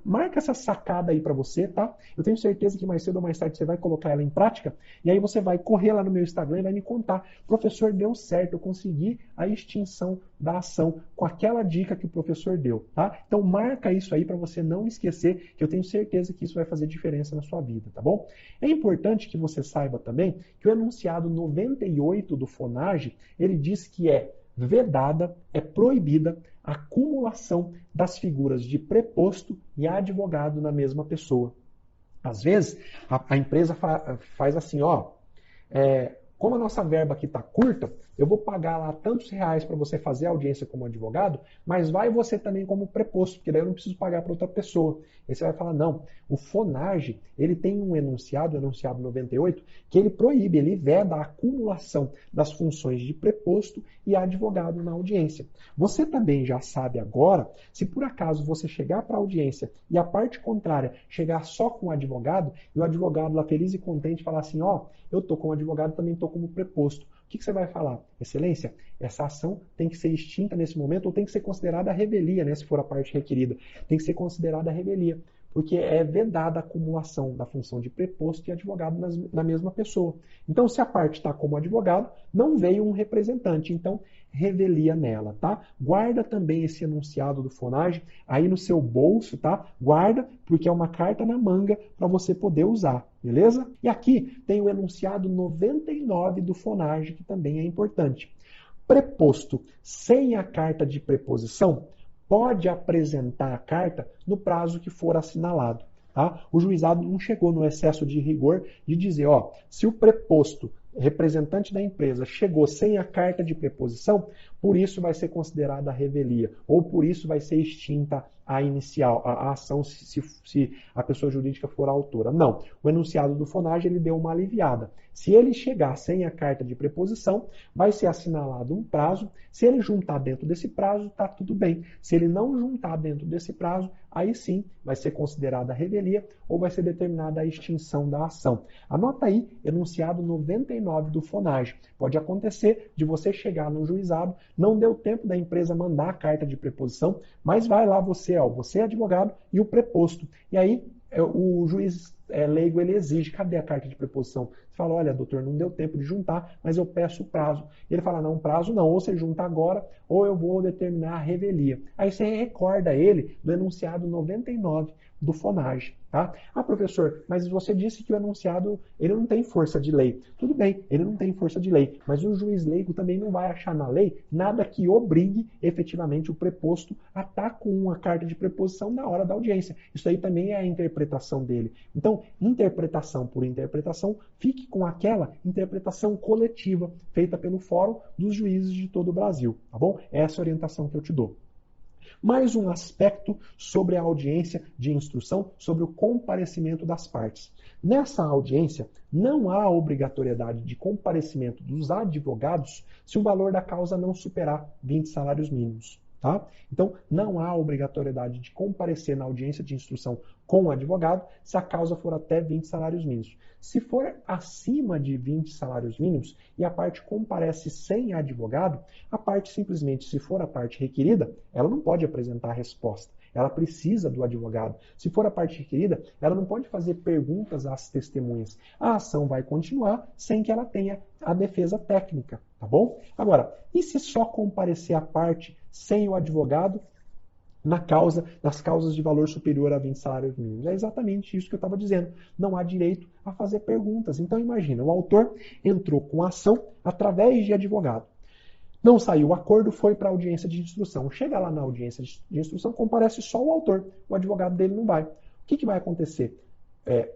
marca essa sacada aí para você, tá? Eu tenho certeza que mais cedo ou mais tarde você vai colocar ela em prática e aí você vai correr lá no meu Instagram e vai me contar, professor, deu certo, eu consegui a extinção da ação com aquela dica que o professor deu, tá? Então, marca isso aí para você não esquecer, que eu tenho certeza que isso vai fazer diferença na sua vida, tá bom? É importante que você saiba também que o enunciado 98 do FONAGE, ele diz que é vedada, é proibida a acumulação das figuras de preposto e advogado na mesma pessoa. Às vezes, a empresa faz assim, como a nossa verba aqui está curta, eu vou pagar lá tantos reais para você fazer a audiência como advogado, mas vai você também como preposto, porque daí eu não preciso pagar para outra pessoa. Aí você vai falar, não, o FONAGE, ele tem um enunciado, o enunciado 98, que ele proíbe, ele veda a acumulação das funções de preposto e advogado na audiência. Você também já sabe agora, se por acaso você chegar para a audiência e a parte contrária chegar só com o advogado, e o advogado lá feliz e contente falar assim, eu estou como advogado, também estou como preposto. O que você vai falar? Excelência, essa ação tem que ser extinta nesse momento ou tem que ser considerada revelia, né, se for a parte requerida. Tem que ser considerada revelia, porque é vedada a acumulação da função de preposto e advogado na mesma pessoa. Então, se a parte está como advogado, não veio um representante, então revelia nela, tá? Guarda também esse enunciado do FONAGE aí no seu bolso, tá? Guarda, porque é uma carta na manga para você poder usar, beleza? E aqui tem o enunciado 99 do FONAGE, que também é importante. Preposto sem a carta de preposição pode apresentar a carta no prazo que for assinalado. Tá? O juizado não chegou no excesso de rigor de dizer, se o preposto representante da empresa chegou sem a carta de preposição, por isso vai ser considerada a revelia, ou por isso vai ser extinta a inicial, a ação se a pessoa jurídica for a autora. Não, o enunciado do FONAGE ele deu uma aliviada. Se ele chegar sem a carta de preposição, vai ser assinalado um prazo. Se ele juntar dentro desse prazo, está tudo bem. Se ele não juntar dentro desse prazo, aí sim vai ser considerada a revelia ou vai ser determinada a extinção da ação. Anota aí, enunciado 99 do FONAGE. Pode acontecer de você chegar no juizado, não deu tempo da empresa mandar a carta de preposição, mas vai lá você é advogado e o preposto. E aí o juiz leigo ele exige, cadê a carta de preposição? Você fala, olha, doutor, não deu tempo de juntar, mas eu peço o prazo. Ele fala, não, prazo não, ou você junta agora, ou eu vou determinar a revelia. Aí você recorda ele do enunciado 99 do FONAGE. Tá? Professor, mas você disse que o enunciado ele não tem força de lei. Tudo bem, ele não tem força de lei, mas o juiz leigo também não vai achar na lei nada que obrigue efetivamente o preposto a estar com uma carta de preposição na hora da audiência. Isso aí também é a interpretação dele. Então, interpretação por interpretação, fique com aquela interpretação coletiva feita pelo Fórum dos Juízes de todo o Brasil. Tá bom? Essa é a orientação que eu te dou. Mais um aspecto sobre a audiência de instrução, sobre o comparecimento das partes. Nessa audiência, não há obrigatoriedade de comparecimento dos advogados se o valor da causa não superar 20 salários mínimos. Tá? Então, não há obrigatoriedade de comparecer na audiência de instrução com o advogado se a causa for até 20 salários mínimos. Se for acima de 20 salários mínimos e a parte comparece sem advogado, a parte simplesmente, se for a parte requerida, ela não pode apresentar a resposta. Ela precisa do advogado. Se for a parte requerida, ela não pode fazer perguntas às testemunhas. A ação vai continuar sem que ela tenha a defesa técnica, tá bom? Agora, e se só comparecer a parte sem o advogado nas causas de valor superior a 20 salários mínimos. É exatamente isso que eu estava dizendo. Não há direito a fazer perguntas. Então imagina, o autor entrou com a ação através de advogado. Não saiu o acordo, foi para a audiência de instrução. Chega lá na audiência de instrução, comparece só o autor. O advogado dele não vai. O que vai acontecer?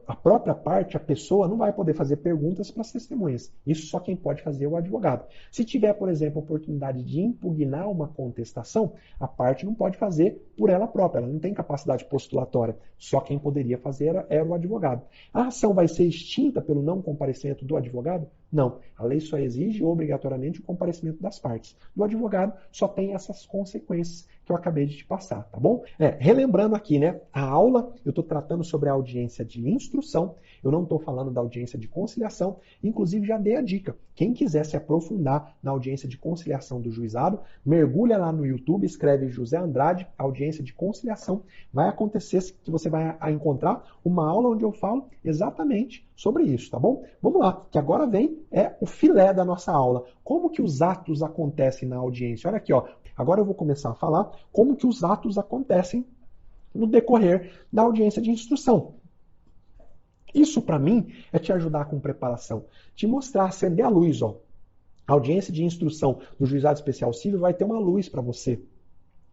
A própria parte, a pessoa, não vai poder fazer perguntas para as testemunhas. Isso só quem pode fazer é o advogado. Se tiver, por exemplo, a oportunidade de impugnar uma contestação, a parte não pode fazer por ela própria. Ela não tem capacidade postulatória. Só quem poderia fazer era o advogado. A ação vai ser extinta pelo não comparecimento do advogado? Não. A lei só exige obrigatoriamente o comparecimento das partes. Do advogado só tem essas consequências que eu acabei de te passar, tá bom? Relembrando aqui, né? A aula, eu estou tratando sobre a audiência de instrução, eu não estou falando da audiência de conciliação, inclusive já dei a dica. Quem quiser se aprofundar na audiência de conciliação do juizado, mergulha lá no YouTube, escreve José Andrade, audiência de conciliação, vai acontecer que você vai encontrar uma aula onde eu falo exatamente sobre isso, tá bom? Vamos lá, que agora vem o filé da nossa aula. Como que os atos acontecem na audiência? Olha aqui, ó. Agora eu vou começar a falar como que os atos acontecem no decorrer da audiência de instrução. Isso, para mim, é te ajudar com preparação. Te mostrar, acender a luz, ó. A audiência de instrução do Juizado Especial Civil vai ter uma luz para você.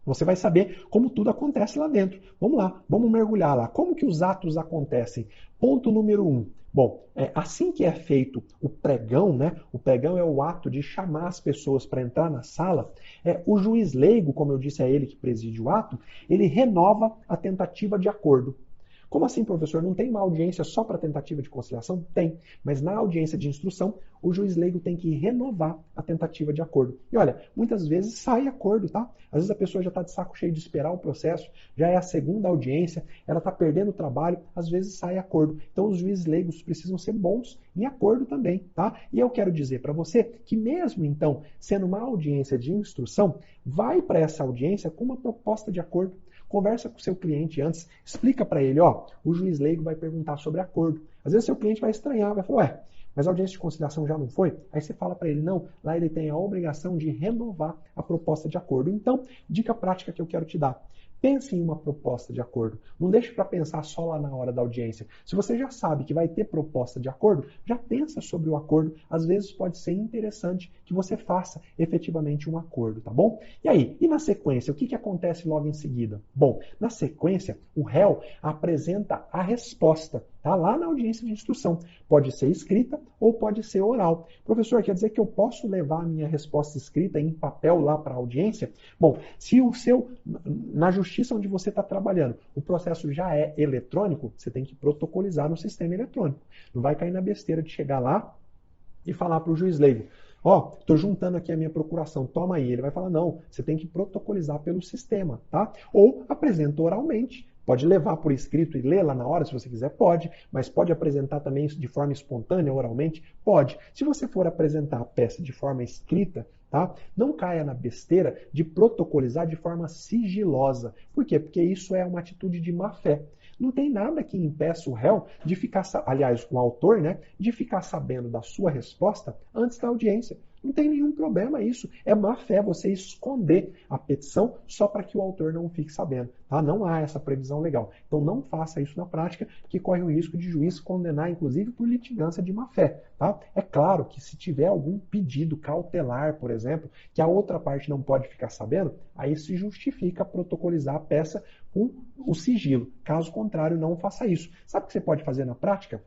Você vai saber como tudo acontece lá dentro. Vamos lá, vamos mergulhar lá. Como que os atos acontecem? Ponto número 1. Bom, assim que é feito o pregão, né? O pregão é o ato de chamar as pessoas para entrar na sala. O juiz leigo, como eu disse a ele que preside o ato, ele renova a tentativa de acordo. Como assim, professor? Não tem uma audiência só para tentativa de conciliação? Tem. Mas na audiência de instrução, o juiz leigo tem que renovar a tentativa de acordo. E olha, muitas vezes sai acordo, tá? Às vezes a pessoa já está de saco cheio de esperar o processo, já é a segunda audiência, ela está perdendo o trabalho, às vezes sai acordo. Então os juízes leigos precisam ser bons em acordo também, tá? E eu quero dizer para você que mesmo então, sendo uma audiência de instrução, vai para essa audiência com uma proposta de acordo. Conversa com o seu cliente antes, explica para ele, ó, o juiz leigo vai perguntar sobre acordo. Às vezes seu cliente vai estranhar, vai falar, mas a audiência de conciliação já não foi? Aí você fala para ele, não, lá ele tem a obrigação de renovar a proposta de acordo. Então, dica prática que eu quero te dar. Pense em uma proposta de acordo. Não deixe para pensar só lá na hora da audiência. Se você já sabe que vai ter proposta de acordo, já pensa sobre o acordo. Às vezes pode ser interessante que você faça efetivamente um acordo, tá bom? E aí, e na sequência, o que acontece logo em seguida? Bom, na sequência, o réu apresenta a resposta, tá? Lá na audiência de instrução. Pode ser escrita ou pode ser oral. Professor, quer dizer que eu posso levar a minha resposta escrita em papel lá para a audiência? Bom, se na justiça onde você está trabalhando, o processo já é eletrônico, você tem que protocolizar no sistema eletrônico. Não vai cair na besteira de chegar lá e falar para o juiz leigo, estou juntando aqui a minha procuração, toma aí. Ele vai falar, não, você tem que protocolizar pelo sistema, tá? Ou apresenta oralmente. Pode levar por escrito e ler lá na hora, se você quiser, pode. Mas pode apresentar também de forma espontânea, oralmente? Pode. Se você for apresentar a peça de forma escrita, tá? Não caia na besteira de protocolizar de forma sigilosa. Por quê? Porque isso é uma atitude de má fé. Não tem nada que impeça o réu de ficar, aliás, o autor, né, de ficar sabendo da sua resposta antes da audiência. Não tem nenhum problema isso. É má fé você esconder a petição só para que o autor não fique sabendo. Tá? Não há essa previsão legal. Então não faça isso na prática, que corre o risco de juiz condenar, inclusive, por litigância de má fé. Tá? É claro que se tiver algum pedido cautelar, por exemplo, que a outra parte não pode ficar sabendo, aí se justifica protocolizar a peça com o sigilo. Caso contrário, não faça isso. Sabe o que você pode fazer na prática?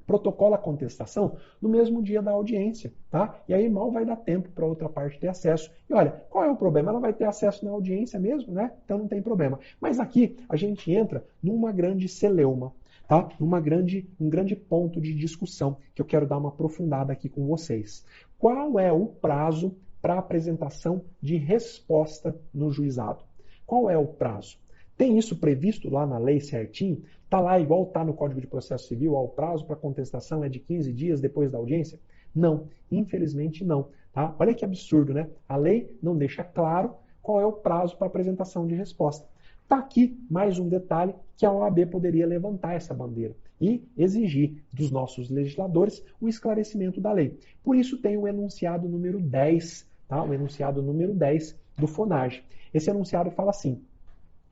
Protocola a contestação no mesmo dia da audiência, tá? E aí mal vai dar tempo para outra parte ter acesso. E olha, qual é o problema? Ela vai ter acesso na audiência mesmo, né? Então não tem problema. Mas aqui a gente entra numa grande celeuma, tá? Um grande ponto de discussão que eu quero dar uma aprofundada aqui com vocês. Qual é o prazo para apresentação de resposta no juizado? Qual é o prazo? Tem isso previsto lá na lei certinho? Está lá igual está no Código de Processo Civil, o prazo para contestação é de 15 dias depois da audiência? Não, infelizmente não. Tá? Olha que absurdo, né? A lei não deixa claro qual é o prazo para apresentação de resposta. Está aqui mais um detalhe que a OAB poderia levantar essa bandeira e exigir dos nossos legisladores o esclarecimento da lei. Por isso tem o enunciado número 10, tá? O enunciado número 10 do FONAGE. Esse enunciado fala assim: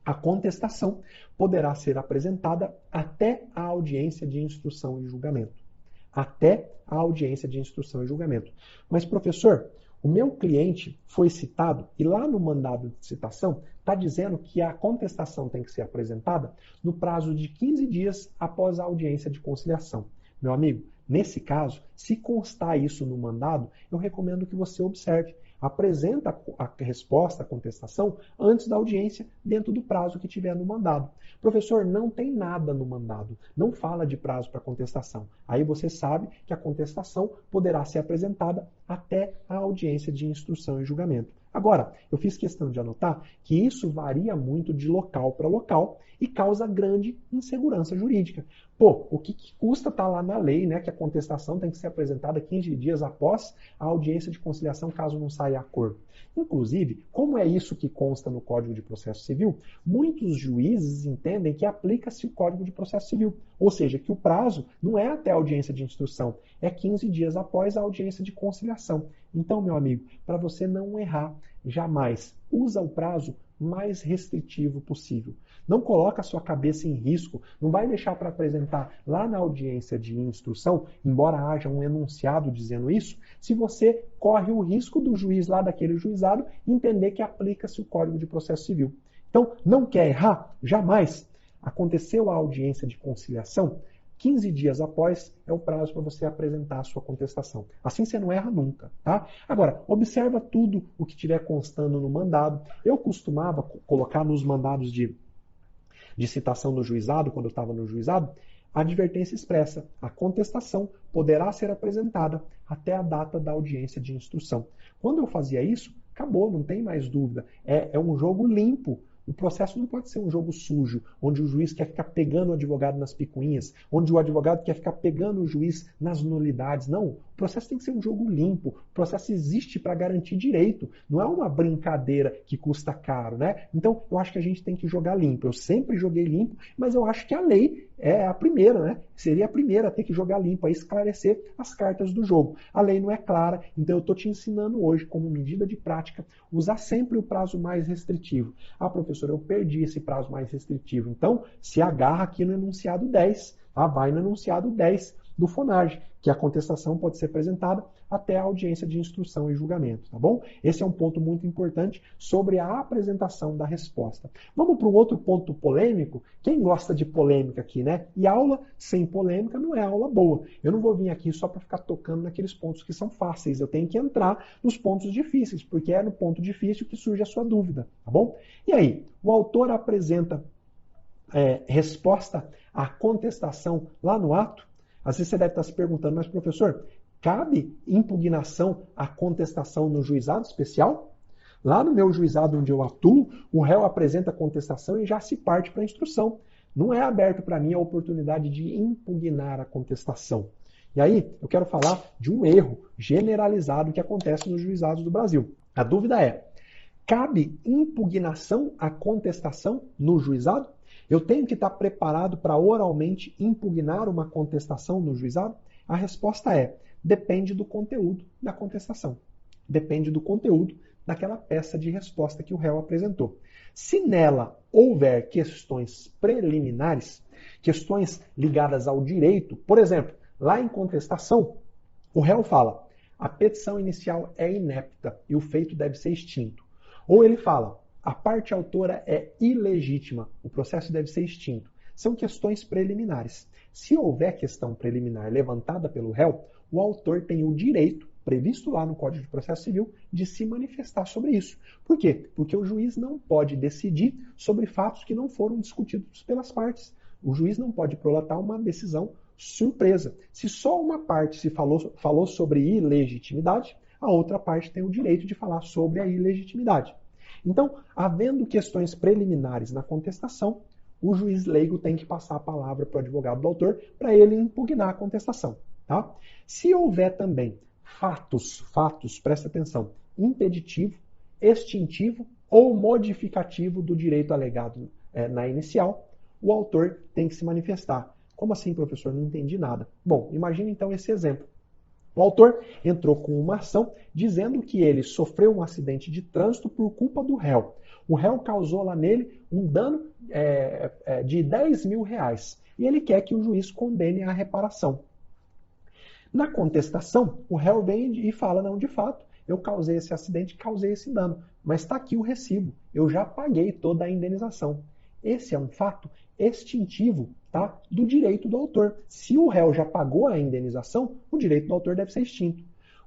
A contestação poderá ser apresentada até a audiência de instrução e julgamento. Até a audiência de instrução e julgamento. Mas, professor, o meu cliente foi citado e lá no mandado de citação está dizendo que a contestação tem que ser apresentada no prazo de 15 dias após a audiência de conciliação. Meu amigo, nesse caso, se constar isso no mandado, eu recomendo que você observe. Apresenta a resposta, a contestação, antes da audiência, dentro do prazo que tiver no mandado. Professor, não tem nada no mandado, não fala de prazo para contestação. Aí você sabe que a contestação poderá ser apresentada até a audiência de instrução e julgamento. Agora, eu fiz questão de anotar que isso varia muito de local para local e causa grande insegurança jurídica. Pô, o que custa estar lá na lei, né, que a contestação tem que ser apresentada 15 dias após a audiência de conciliação, caso não saia acordo? Inclusive, como é isso que consta no Código de Processo Civil, muitos juízes entendem que aplica-se o Código de Processo Civil, ou seja, que o prazo não é até a audiência de instrução, é 15 dias após a audiência de conciliação. Então, meu amigo, para você não errar, jamais usa o prazo mais restritivo possível. Não coloca a sua cabeça em risco, não vai deixar para apresentar lá na audiência de instrução, embora haja um enunciado dizendo isso, se você corre o risco do juiz lá daquele juizado entender que aplica-se o Código de Processo Civil. Então, não quer errar? Jamais. Aconteceu a audiência de conciliação, 15 dias após é o prazo para você apresentar a sua contestação. Assim você não erra nunca, tá? Agora, observa tudo o que estiver constando no mandado. Eu costumava colocar nos mandados de citação no juizado, quando eu estava no juizado, a advertência expressa. A contestação poderá ser apresentada até a data da audiência de instrução. Quando eu fazia isso, acabou, não tem mais dúvida. É um jogo limpo. O processo não pode ser um jogo sujo, onde o juiz quer ficar pegando o advogado nas picuinhas, onde o advogado quer ficar pegando o juiz nas nulidades. Não, o processo tem que ser um jogo limpo. O processo existe para garantir direito. Não é uma brincadeira que custa caro, né? Então, eu acho que a gente tem que jogar limpo. Eu sempre joguei limpo, mas eu acho que a lei é a primeira, né? Seria a primeira a ter que jogar limpo, a esclarecer as cartas do jogo. A lei não é clara, então eu estou te ensinando hoje, como medida de prática, usar sempre o prazo mais restritivo. Ah, professor, eu perdi esse prazo mais restritivo. Então, se agarra aqui no enunciado 10, tá? Vai no enunciado 10 do FONAGE, que a contestação pode ser apresentada até a audiência de instrução e julgamento, tá bom? Esse é um ponto muito importante sobre a apresentação da resposta. Vamos para um outro ponto polêmico. Quem gosta de polêmica aqui, né? E aula sem polêmica não é aula boa. Eu não vou vir aqui só para ficar tocando naqueles pontos que são fáceis. Eu tenho que entrar nos pontos difíceis, porque é no ponto difícil que surge a sua dúvida, tá bom? E aí, o autor apresenta resposta à contestação lá no ato? Às vezes você deve estar se perguntando, mas professor, cabe impugnação à contestação no juizado especial? Lá no meu juizado onde eu atuo, o réu apresenta a contestação e já se parte para a instrução. Não é aberto para mim a oportunidade de impugnar a contestação. E aí, eu quero falar de um erro generalizado que acontece nos juizados do Brasil. A dúvida é, cabe impugnação à contestação no juizado? Eu tenho que estar preparado para oralmente impugnar uma contestação no juizado? A resposta é, depende do conteúdo da contestação. Depende do conteúdo daquela peça de resposta que o réu apresentou. Se nela houver questões preliminares, questões ligadas ao direito, por exemplo, lá em contestação, o réu fala, a petição inicial é inepta e o feito deve ser extinto. Ou ele fala, a parte autora é ilegítima, o processo deve ser extinto. São questões preliminares. Se houver questão preliminar levantada pelo réu, o autor tem o direito, previsto lá no Código de Processo Civil, de se manifestar sobre isso. Por quê? Porque o juiz não pode decidir sobre fatos que não foram discutidos pelas partes. O juiz não pode prolatar uma decisão surpresa. Se só uma parte se falou sobre ilegitimidade, a outra parte tem o direito de falar sobre a ilegitimidade. Então, havendo questões preliminares na contestação, o juiz leigo tem que passar a palavra para o advogado do autor para ele impugnar a contestação. Tá? Se houver também fatos, presta atenção, impeditivo, extintivo ou modificativo do direito alegado na inicial, o autor tem que se manifestar. Como assim, professor? Não entendi nada. Bom, imagine então esse exemplo. O autor entrou com uma ação dizendo que ele sofreu um acidente de trânsito por culpa do réu. O réu causou lá nele um dano de 10 mil reais e ele quer que o juiz condene a reparação. Na contestação, o réu vem e fala, não, de fato, eu causei esse acidente, causei esse dano, mas está aqui o recibo, eu já paguei toda a indenização. Esse é um fato extintivo, tá, do direito do autor. Se o réu já pagou a indenização, o direito do autor deve ser extinto.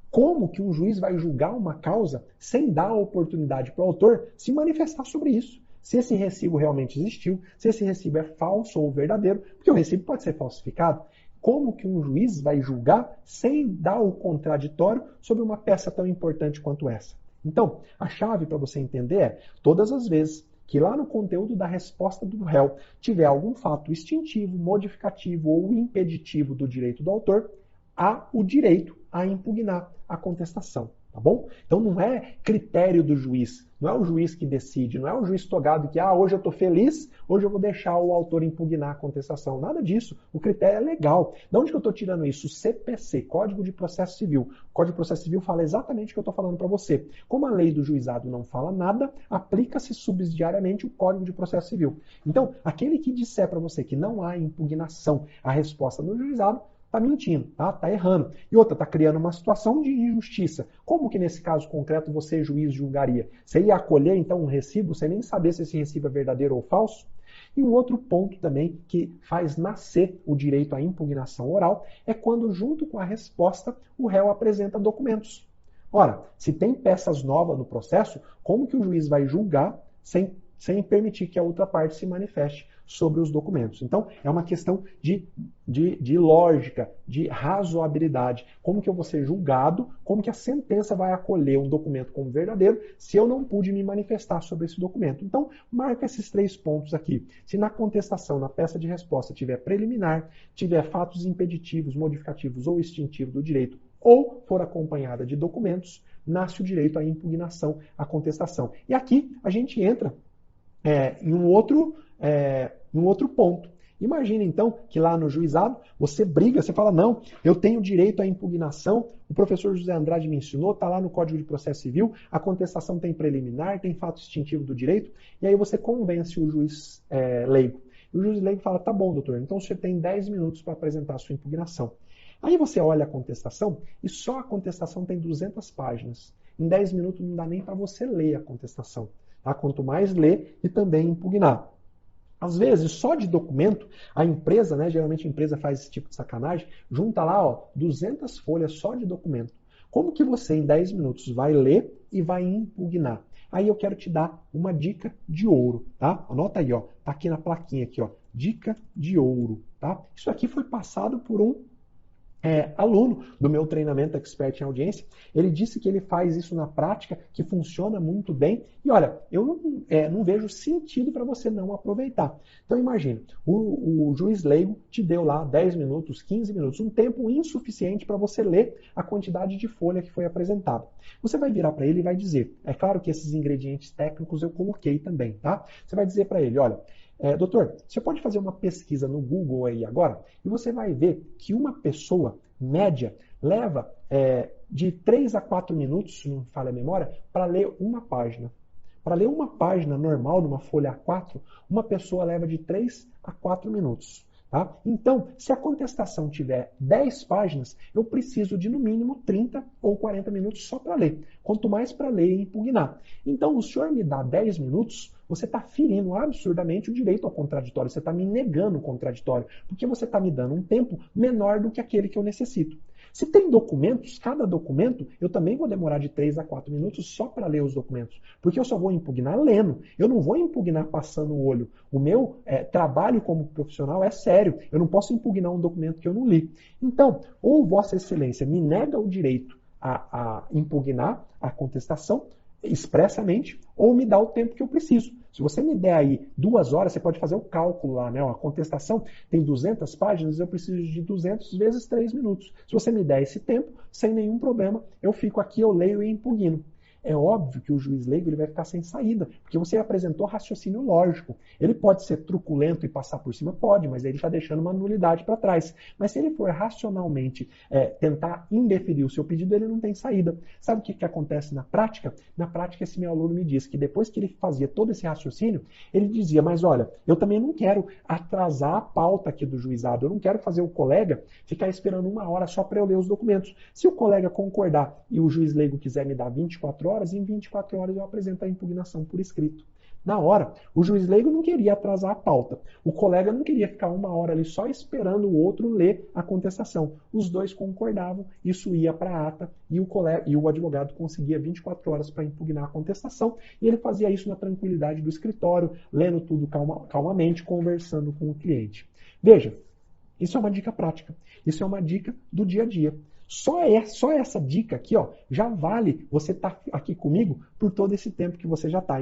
Como que um juiz vai julgar uma causa sem dar a oportunidade para o autor se manifestar sobre isso? Se esse recibo realmente existiu, se esse recibo é falso ou verdadeiro, porque o recibo pode ser falsificado. Como que um juiz vai julgar sem dar o contraditório sobre uma peça tão importante quanto essa? Então, a chave para você entender é, todas as vezes que lá no conteúdo da resposta do réu tiver algum fato extintivo, modificativo ou impeditivo do direito do autor, há o direito a impugnar a contestação. Tá bom? Então não é critério do juiz, não é o juiz que decide, não é o juiz togado que, hoje eu estou feliz, hoje eu vou deixar o autor impugnar a contestação. Nada disso. O critério é legal. De onde que eu estou tirando isso? O CPC, Código de Processo Civil. O Código de Processo Civil fala exatamente o que eu estou falando para você. Como a lei do juizado não fala nada, aplica-se subsidiariamente o Código de Processo Civil. Então, aquele que disser para você que não há impugnação à resposta no juizado, está mentindo, tá errando. E outra, está criando uma situação de injustiça. Como que nesse caso concreto você, juiz, julgaria? Você ia acolher então um recibo sem nem saber se esse recibo é verdadeiro ou falso? E um outro ponto também que faz nascer o direito à impugnação oral é quando, junto com a resposta, o réu apresenta documentos. Ora, se tem peças novas no processo, como que o juiz vai julgar sem permitir que a outra parte se manifeste sobre os documentos? Então, é uma questão de lógica, de razoabilidade. Como que eu vou ser julgado, como que a sentença vai acolher um documento como verdadeiro se eu não pude me manifestar sobre esse documento? Então, marca esses 3 pontos aqui. Se na contestação, na peça de resposta, tiver preliminar, tiver fatos impeditivos, modificativos ou extintivos do direito, ou for acompanhada de documentos, nasce o direito à impugnação, à contestação. E aqui a gente entra em um outro ponto. Imagina então que lá no juizado você briga, você fala, não, eu tenho direito à impugnação, o professor José Andrade me ensinou, está lá no Código de Processo Civil, a contestação tem preliminar, tem fato extintivo do direito, e aí você convence o juiz leigo. E o juiz leigo fala, tá bom, doutor, então você tem 10 minutos para apresentar a sua impugnação. Aí você olha a contestação e só a contestação tem 200 páginas. Em 10 minutos não dá nem para você ler a contestação. Tá? Quanto mais ler e também impugnar. Às vezes, só de documento, a empresa, geralmente a empresa faz esse tipo de sacanagem, junta lá 200 folhas só de documento. Como que você, em 10 minutos, vai ler e vai impugnar? Aí eu quero te dar uma dica de ouro, tá? Anota aí, tá aqui na plaquinha aqui, dica de ouro, tá? Isso aqui foi passado por um aluno do meu treinamento Expert em Audiência. Ele disse que ele faz isso na prática, que funciona muito bem. E olha, eu não vejo sentido para você não aproveitar. Então imagina, o juiz leigo te deu lá 10 minutos, 15 minutos, um tempo insuficiente para você ler a quantidade de folha que foi apresentada. Você vai virar para ele e vai dizer, é claro que esses ingredientes técnicos eu coloquei também, tá? Você vai dizer para ele, olha, doutor, você pode fazer uma pesquisa no Google aí agora e você vai ver que uma pessoa média leva de 3 a 4 minutos, se não me falha a memória, para ler uma página. Para ler uma página normal, numa folha A4, uma pessoa leva de 3 a 4 minutos. Tá? Então, se a contestação tiver 10 páginas, eu preciso de no mínimo 30 ou 40 minutos só para ler. Quanto mais para ler e impugnar. Então, o senhor me dá 10 minutos, você está ferindo absurdamente o direito ao contraditório. Você está me negando o contraditório, porque você está me dando um tempo menor do que aquele que eu necessito. Se tem documentos, cada documento, eu também vou demorar de 3 a 4 minutos só para ler os documentos. Porque eu só vou impugnar lendo. Eu não vou impugnar passando o olho. O meu trabalho como profissional é sério. Eu não posso impugnar um documento que eu não li. Então, ou Vossa Excelência me nega o direito a impugnar a contestação expressamente, ou me dá o tempo que eu preciso. Se você me der aí 2 horas, você pode fazer o cálculo lá, A contestação tem 200 páginas, eu preciso de 200 vezes 3 minutos. Se você me der esse tempo, sem nenhum problema, eu fico aqui, eu leio e impugno. é óbvio que o juiz leigo ele vai ficar sem saída, porque você apresentou raciocínio lógico. Ele pode ser truculento e passar por cima? Pode, mas ele está deixando uma nulidade para trás. Mas se ele for racionalmente tentar indeferir o seu pedido, ele não tem saída. Sabe o que acontece na prática? Na prática, esse meu aluno me disse que depois que ele fazia todo esse raciocínio, ele dizia, mas olha, eu também não quero atrasar a pauta aqui do juizado, eu não quero fazer o colega ficar esperando 1 hora só para eu ler os documentos. Se o colega concordar e o juiz leigo quiser me dar 24 horas, em 24 horas eu apresento a impugnação por escrito. Na hora, o juiz leigo não queria atrasar a pauta. O colega não queria ficar 1 hora ali só esperando o outro ler a contestação. Os dois concordavam, isso ia para a ata e o advogado conseguia 24 horas para impugnar a contestação e ele fazia isso na tranquilidade do escritório, lendo tudo calmamente, conversando com o cliente. Veja, isso é uma dica prática. Isso é uma dica do dia a dia. Só essa dica aqui, ó, já vale você estar aqui comigo por todo esse tempo que você já está.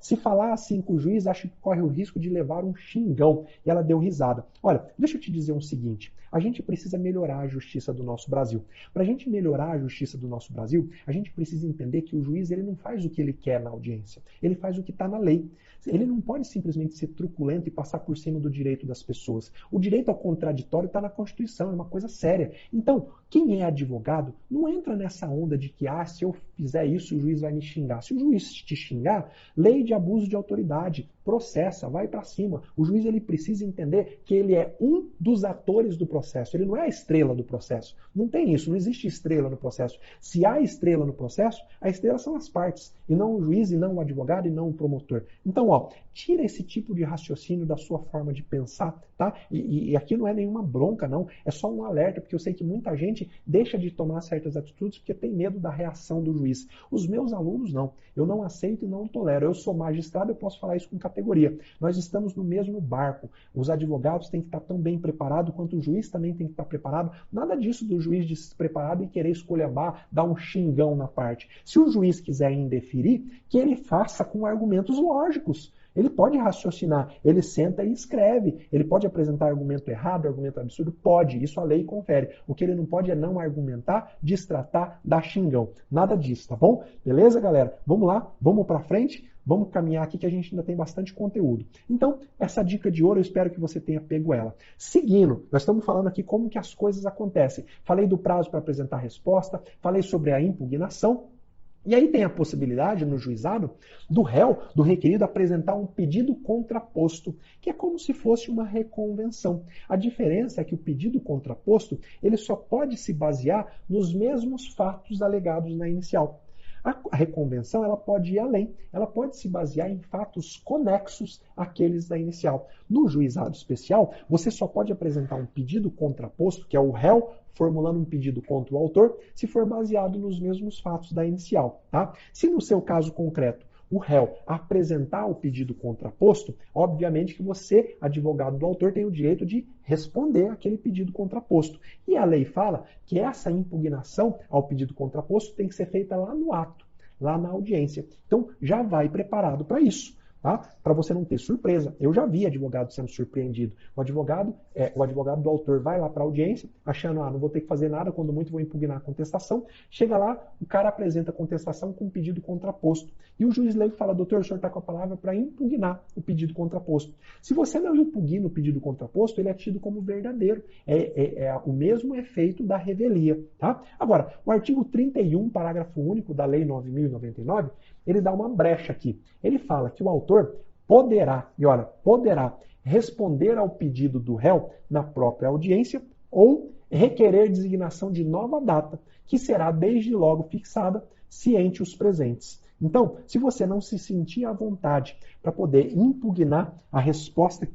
Se falar assim com o juiz, acho que corre o risco de levar um xingão. E ela deu risada. Olha, deixa eu te dizer o seguinte. A gente precisa melhorar a justiça do nosso Brasil. Para a gente melhorar a justiça do nosso Brasil, a gente precisa entender que o juiz ele não faz o que ele quer na audiência. Ele faz o que está na lei. Ele não pode simplesmente ser truculento e passar por cima do direito das pessoas. O direito ao contraditório está na Constituição, é uma coisa séria. Então, quem é advogado não entra nessa onda de que, se eu fizer isso, o juiz vai me xingar. Se o juiz te xingar, lei de abuso de autoridade, processa, vai para cima. O juiz ele precisa entender que ele é um dos atores do processo. Ele não é a estrela do processo. Não tem isso, não existe estrela no processo. Se há estrela no processo, a estrela são as partes, e não o juiz, e não o advogado, e não o promotor. Então, tira esse tipo de raciocínio da sua forma de pensar, tá? E aqui não é nenhuma bronca, não. É só um alerta, porque eu sei que muita gente deixa de tomar certas atitudes porque tem medo da reação do juiz. Os meus alunos, não. Eu não aceito e não tolero. Eu sou magistrado, eu posso falar isso com categoria. Nós estamos no mesmo barco. Os advogados têm que estar tão bem preparados quanto o juiz também tem que estar preparado. Nada disso do juiz despreparado e querer esculhambar, dar um xingão na parte. Se o juiz quiser indeferir, que ele faça com argumentos lógicos. Ele pode raciocinar, ele senta e escreve. Ele pode apresentar argumento errado, argumento absurdo? Pode, isso a lei confere. O que ele não pode é não argumentar, destratar, dar xingão. Nada disso, tá bom? Beleza, galera? Vamos lá, vamos pra frente, vamos caminhar aqui que a gente ainda tem bastante conteúdo. Então, essa dica de ouro, eu espero que você tenha pego ela. Seguindo, nós estamos falando aqui como que as coisas acontecem. Falei do prazo para apresentar a resposta, falei sobre a impugnação. E aí tem a possibilidade, no juizado, do réu, do requerido, apresentar um pedido contraposto, que é como se fosse uma reconvenção. A diferença é que o pedido contraposto ele só pode se basear nos mesmos fatos alegados na inicial. A reconvenção ela pode ir além, ela pode se basear em fatos conexos àqueles da inicial. No juizado especial, você só pode apresentar um pedido contraposto, que é o réu formulando um pedido contra o autor, se for baseado nos mesmos fatos da inicial. Tá? Se no seu caso concreto o réu apresentar o pedido contraposto, obviamente que você, advogado do autor, tem o direito de responder aquele pedido contraposto. E a lei fala que essa impugnação ao pedido contraposto tem que ser feita lá no ato, lá na audiência. Então, já vai preparado para isso. Tá? Para você não ter surpresa. Eu já vi advogado sendo surpreendido. O advogado do autor vai lá para a audiência, achando, não vou ter que fazer nada, quando muito vou impugnar a contestação. Chega lá, o cara apresenta a contestação com um pedido contraposto. E o juiz leigo fala, doutor, o senhor está com a palavra para impugnar o pedido contraposto. Se você não impugna o pedido contraposto, ele é tido como verdadeiro. É o mesmo efeito da revelia. Tá? Agora, o artigo 31, parágrafo único da Lei 9.099, ele dá uma brecha aqui. Ele fala que o autor poderá responder ao pedido do réu na própria audiência ou requerer designação de nova data, que será desde logo fixada, ciente os presentes. Então, se você não se sentir à vontade para poder impugnar a resposta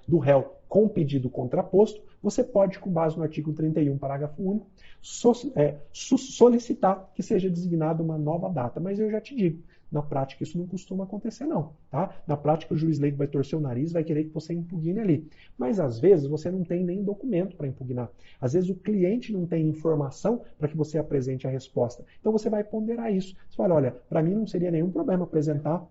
do réu com pedido contraposto, você pode, com base no artigo 31, parágrafo único, solicitar que seja designada uma nova data. Mas eu já te digo, na prática isso não costuma acontecer não. Tá? Na prática o juiz leigo vai torcer o nariz, vai querer que você impugne ali. Mas às vezes você não tem nem documento para impugnar. Às vezes o cliente não tem informação para que você apresente a resposta. Então você vai ponderar isso. Você fala, olha, para mim não seria nenhum problema apresentar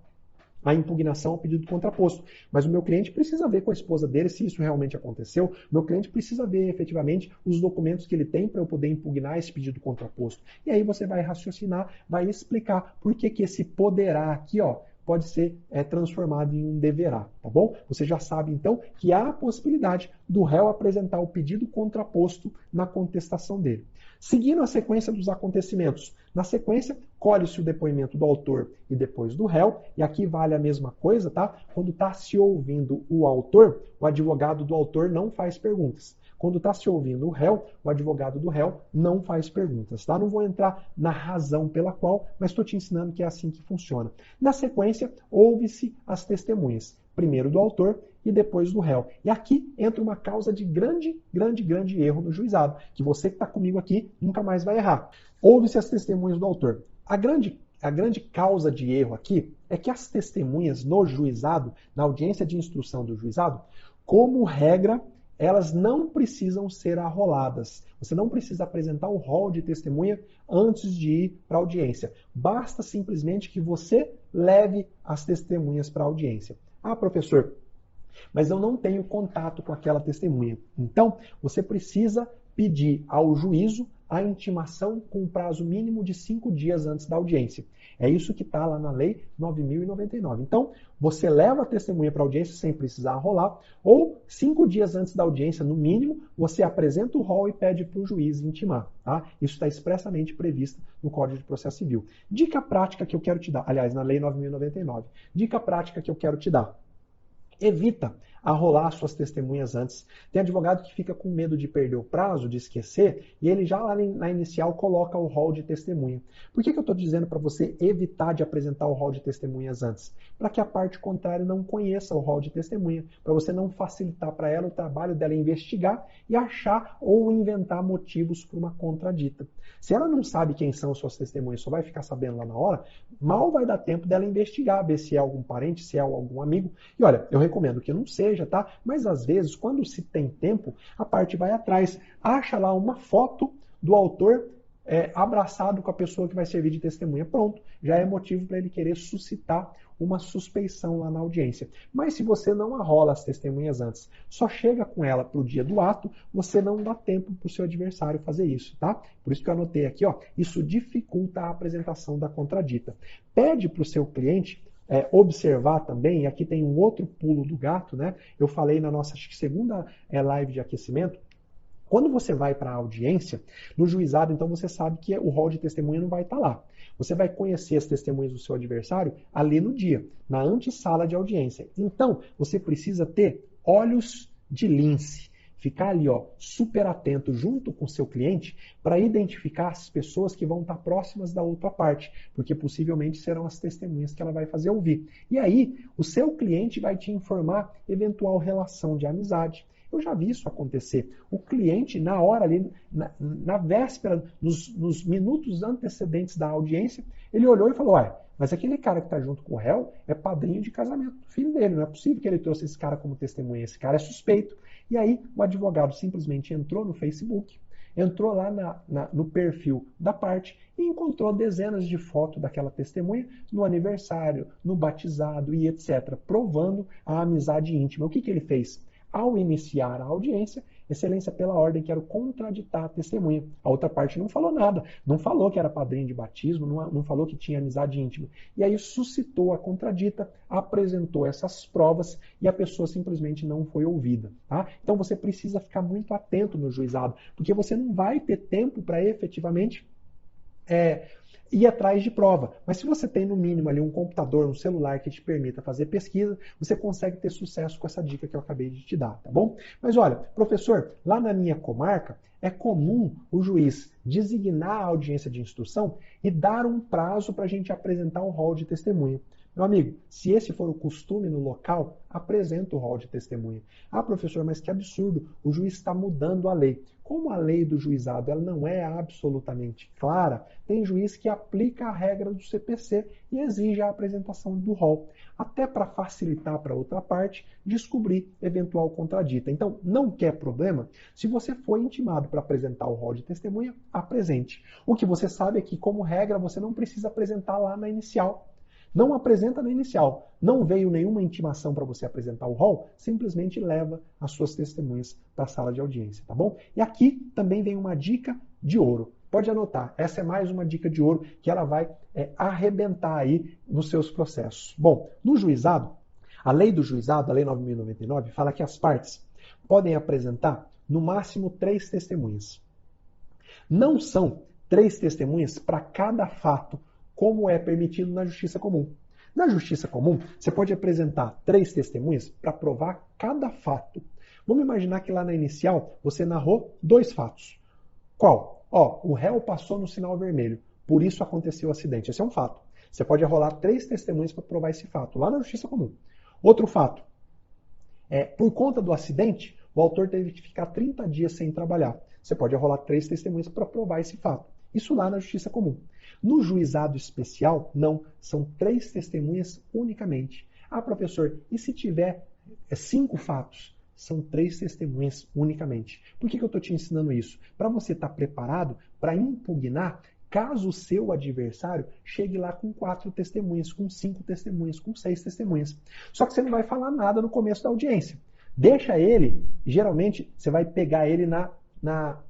a impugnação ao pedido contraposto. Mas o meu cliente precisa ver com a esposa dele se isso realmente aconteceu. O meu cliente precisa ver efetivamente os documentos que ele tem para eu poder impugnar esse pedido contraposto. E aí você vai raciocinar, vai explicar por que esse poderá aqui, ó, pode ser transformado em um deverá, tá bom? Você já sabe, então, que há a possibilidade do réu apresentar o pedido contraposto na contestação dele. Seguindo a sequência dos acontecimentos, na sequência, colhe-se o depoimento do autor e depois do réu, e aqui vale a mesma coisa, tá? Quando está se ouvindo o autor, o advogado do autor não faz perguntas. Quando está se ouvindo o réu, o advogado do réu não faz perguntas, tá? Não vou entrar na razão pela qual, mas estou te ensinando que é assim que funciona. Na sequência, ouve-se as testemunhas, primeiro do autor e depois do réu. E aqui entra uma causa de grande erro no juizado, que você que está comigo aqui nunca mais vai errar. Ouve-se as testemunhas do autor. A grande causa de erro aqui é que as testemunhas no juizado, na audiência de instrução do juizado, como regra, elas não precisam ser arroladas. Você não precisa apresentar o rol de testemunha antes de ir para a audiência. Basta simplesmente que você leve as testemunhas para a audiência. Ah, professor, mas eu não tenho contato com aquela testemunha. Então, você precisa pedir ao juízo a intimação com um prazo mínimo de 5 dias antes da audiência. É isso que está lá na Lei 9.099. Então, você leva a testemunha para a audiência sem precisar arrolar, ou 5 dias antes da audiência, no mínimo, você apresenta o rol e pede para o juiz intimar. Tá? Isso está expressamente previsto no Código de Processo Civil. Dica prática que eu quero te dar, aliás, na Lei 9.099. Dica prática que eu quero te dar. Evita arrolar suas testemunhas antes. Tem advogado que fica com medo de perder o prazo, de esquecer, e ele já lá na inicial coloca o rol de testemunha. Por que eu estou dizendo para você evitar de apresentar o rol de testemunhas antes? Para que a parte contrária não conheça o rol de testemunha, para você não facilitar para ela o trabalho dela investigar e achar ou inventar motivos para uma contradita. Se ela não sabe quem são suas testemunhas, só vai ficar sabendo lá na hora, mal vai dar tempo dela investigar, ver se é algum parente, se é algum amigo. E olha, eu recomendo que não seja, tá? Mas às vezes, quando se tem tempo, a parte vai atrás. Acha lá uma foto do autor abraçado com a pessoa que vai servir de testemunha. Pronto, já é motivo para ele querer suscitar uma suspeição lá na audiência. Mas se você não arrola as testemunhas antes, só chega com ela para o dia do ato, você não dá tempo para o seu adversário fazer isso, tá? Por isso que eu anotei aqui, ó, isso dificulta a apresentação da contradita. Pede para o seu cliente observar também, e aqui tem um outro pulo do gato, né? Eu falei na nossa segunda live de aquecimento, quando você vai para a audiência, no juizado, então você sabe que o rol de testemunha não vai estar lá. Você vai conhecer as testemunhas do seu adversário ali no dia, na antessala de audiência. Então, você precisa ter olhos de lince. Ficar ali, ó, super atento junto com o seu cliente para identificar as pessoas que vão estar próximas da outra parte, porque possivelmente serão as testemunhas que ela vai fazer ouvir. E aí, o seu cliente vai te informar eventual relação de amizade. Eu já vi isso acontecer. O cliente, na hora ali, na véspera, nos minutos antecedentes da audiência, ele olhou e falou, olha, mas aquele cara que está junto com o réu é padrinho de casamento do filho dele. Não é possível que ele trouxe esse cara como testemunha. Esse cara é suspeito. E aí o advogado simplesmente entrou no Facebook, entrou lá no perfil da parte e encontrou dezenas de fotos daquela testemunha no aniversário, no batizado e etc., provando a amizade íntima. O que ele fez? Ao iniciar a audiência, excelência pela ordem, quero contraditar a testemunha. A outra parte não falou nada, não falou que era padrinho de batismo, não falou que tinha amizade íntima. E aí suscitou a contradita, apresentou essas provas e a pessoa simplesmente não foi ouvida. Tá? Então você precisa ficar muito atento no juizado, porque você não vai ter tempo para efetivamente ir atrás de prova. Mas se você tem no mínimo ali um computador, um celular que te permita fazer pesquisa, você consegue ter sucesso com essa dica que eu acabei de te dar, tá bom? Mas olha, professor, lá na minha comarca é comum o juiz designar a audiência de instrução e dar um prazo para a gente apresentar um rol de testemunha. Meu amigo, se esse for o costume no local, apresenta o rol de testemunha. Ah, professor, mas que absurdo, o juiz está mudando a lei. Como a lei do juizado ela não é absolutamente clara, tem juiz que aplica a regra do CPC e exige a apresentação do rol, até para facilitar para outra parte descobrir eventual contradita. Então, não quer problema? Se você foi intimado para apresentar o rol de testemunha, apresente. O que você sabe é que, como regra, você não precisa apresentar lá na inicial. Não apresenta na inicial. Não veio nenhuma intimação para você apresentar o rol, simplesmente leva as suas testemunhas para a sala de audiência, tá bom? E aqui também vem uma dica de ouro. Pode anotar, essa é mais uma dica de ouro que ela vai arrebentar aí nos seus processos. Bom, no juizado, a lei do juizado, a lei 9.099, fala que as partes podem apresentar no máximo 3 testemunhas. Não são 3 testemunhas para cada fato, como é permitido na justiça comum. Na justiça comum, você pode apresentar 3 testemunhas para provar cada fato. Vamos imaginar que lá na inicial você narrou 2 fatos. Qual? O réu passou no sinal vermelho, por isso aconteceu o acidente. Esse é um fato. Você pode arrolar 3 testemunhas para provar esse fato, lá na justiça comum. Outro fato. Por conta do acidente, o autor teve que ficar 30 dias sem trabalhar. Você pode arrolar 3 testemunhas para provar esse fato. Isso lá na justiça comum. No juizado especial, não. São 3 testemunhas unicamente. Ah, professor, e se tiver 5 fatos? São 3 testemunhas unicamente. Por que eu estou te ensinando isso? Para você estar preparado para impugnar caso o seu adversário chegue lá com 4 testemunhas, com 5 testemunhas, com 6 testemunhas. Só que você não vai falar nada no começo da audiência. Deixa ele, geralmente você vai pegar ele na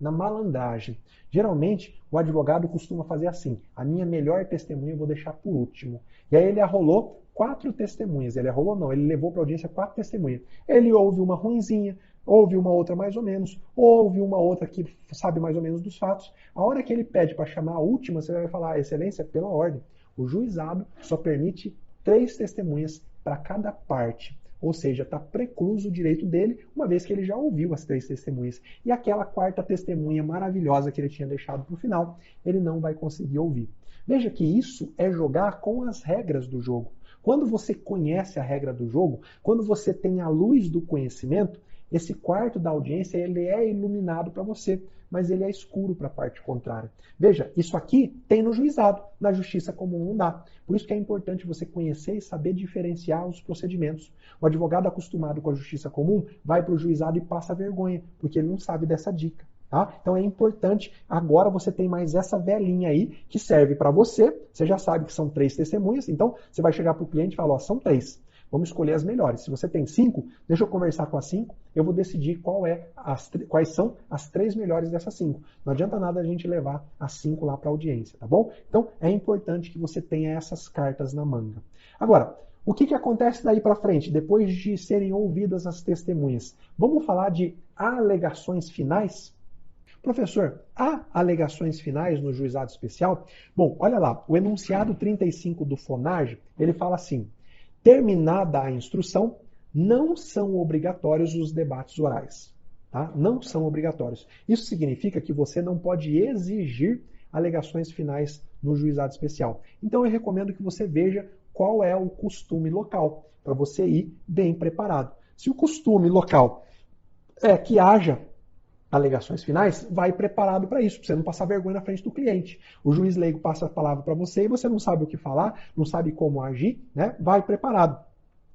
malandragem. Geralmente o advogado costuma fazer assim, a minha melhor testemunha eu vou deixar por último. E aí ele arrolou 4 testemunhas. Ele arrolou não, ele levou para a audiência 4 testemunhas. Ele ouve uma ruinzinha, ouve uma outra mais ou menos, ouve uma outra que sabe mais ou menos dos fatos. A hora que ele pede para chamar a última, você vai falar, excelência, pela ordem. O juizado só permite 3 testemunhas para cada parte. Ou seja, está precluso o direito dele, uma vez que ele já ouviu as 3 testemunhas. E aquela 4ª testemunha maravilhosa que ele tinha deixado para o final, ele não vai conseguir ouvir. Veja que isso é jogar com as regras do jogo. Quando você conhece a regra do jogo, quando você tem a luz do conhecimento, esse quarto da audiência ele é iluminado para você, mas ele é escuro para a parte contrária. Veja, isso aqui tem no juizado, na justiça comum não dá. Por isso que é importante você conhecer e saber diferenciar os procedimentos. O advogado acostumado com a justiça comum vai para o juizado e passa vergonha, porque ele não sabe dessa dica. Tá? Então é importante, agora você tem mais essa velhinha aí que serve para você, você já sabe que são 3 testemunhas, então você vai chegar para o cliente e falar, são 3, vamos escolher as melhores. Se você tem 5, deixa eu conversar com as 5, eu vou decidir quais são as 3 melhores dessas 5. Não adianta nada a gente levar as 5 lá para a audiência, tá bom? Então é importante que você tenha essas cartas na manga. Agora, o que acontece daí para frente, depois de serem ouvidas as testemunhas? Vamos falar de alegações finais? Professor, há alegações finais no juizado especial? Bom, olha lá, o enunciado 35 do FONAGE, ele fala assim, terminada a instrução, não são obrigatórios os debates orais. Tá? Não são obrigatórios. Isso significa que você não pode exigir alegações finais no juizado especial. Então eu recomendo que você veja qual é o costume local, para você ir bem preparado. Se o costume local é que haja alegações finais, vai preparado para isso, para você não passar vergonha na frente do cliente. O juiz leigo passa a palavra para você e você não sabe o que falar, não sabe como agir, né? Vai preparado.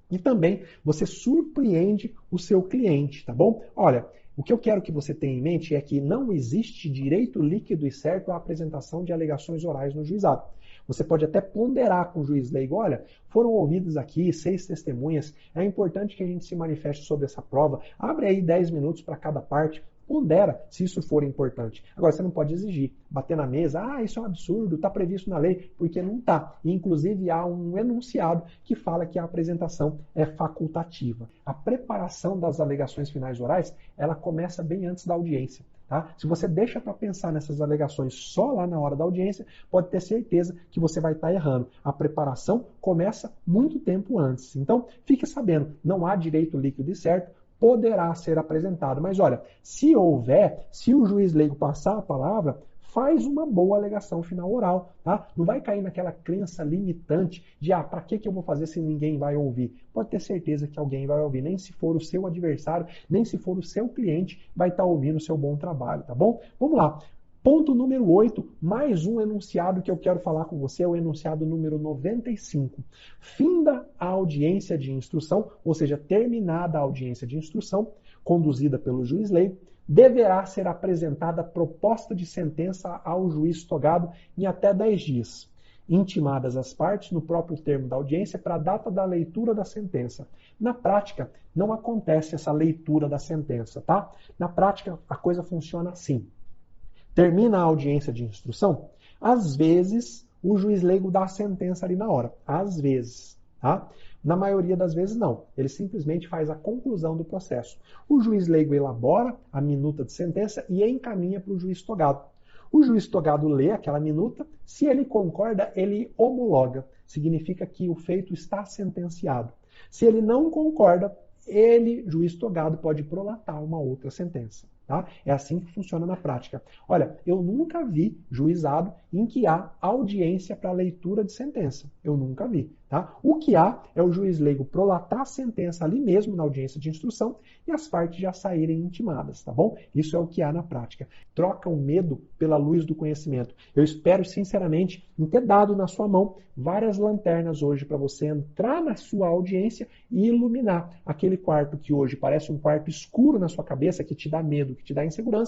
E também você surpreende o seu cliente, tá bom? Olha, o que eu quero que você tenha em mente é que não existe direito líquido e certo à apresentação de alegações orais no juizado. Você pode até ponderar com o juiz leigo, olha, foram ouvidas aqui 6 testemunhas, é importante que a gente se manifeste sobre essa prova, abre aí 10 minutos para cada parte, pondera se isso for importante. Agora, você não pode exigir, bater na mesa, isso é um absurdo, está previsto na lei, porque não está. Inclusive, há um enunciado que fala que a apresentação é facultativa. A preparação das alegações finais orais, ela começa bem antes da audiência. Tá? Se você deixa para pensar nessas alegações só lá na hora da audiência, pode ter certeza que você vai estar errando. A preparação começa muito tempo antes. Então, fique sabendo, não há direito líquido e certo, poderá ser apresentado. Mas olha, se houver, se o juiz leigo passar a palavra, faz uma boa alegação final oral, tá? Não vai cair naquela crença limitante de, para que eu vou fazer se ninguém vai ouvir? Pode ter certeza que alguém vai ouvir, nem se for o seu adversário, nem se for o seu cliente, vai estar ouvindo o seu bom trabalho, tá bom? Vamos lá. Ponto número 8, mais um enunciado que eu quero falar com você, é o enunciado número 95. Finda a audiência de instrução, ou seja, terminada a audiência de instrução, conduzida pelo juiz leigo, deverá ser apresentada proposta de sentença ao juiz togado em até 10 dias. intimadas as partes no próprio termo da audiência para a data da leitura da sentença. Na prática, não acontece essa leitura da sentença, tá? Na prática, a coisa funciona assim. Termina a audiência de instrução, às vezes o juiz leigo dá a sentença ali na hora. Às vezes, tá? Na maioria das vezes, não. Ele simplesmente faz a conclusão do processo. O juiz leigo elabora a minuta de sentença e encaminha para o juiz togado. O juiz togado lê aquela minuta, se ele concorda, ele homologa. Significa que o feito está sentenciado. Se ele não concorda, ele, juiz togado, pode prolatar uma outra sentença. Tá? É assim que funciona na prática. Olha, eu nunca vi juizado em que há audiência para leitura de sentença. Eu nunca vi. Tá? O que há é o juiz leigo prolatar a sentença ali mesmo na audiência de instrução e as partes já saírem intimadas, tá bom? Isso é o que há na prática. Troca o medo pela luz do conhecimento. Eu espero, sinceramente, em ter dado na sua mão várias lanternas hoje para você entrar na sua audiência e iluminar aquele quarto que hoje parece um quarto escuro na sua cabeça, que te dá medo, que te dá insegurança,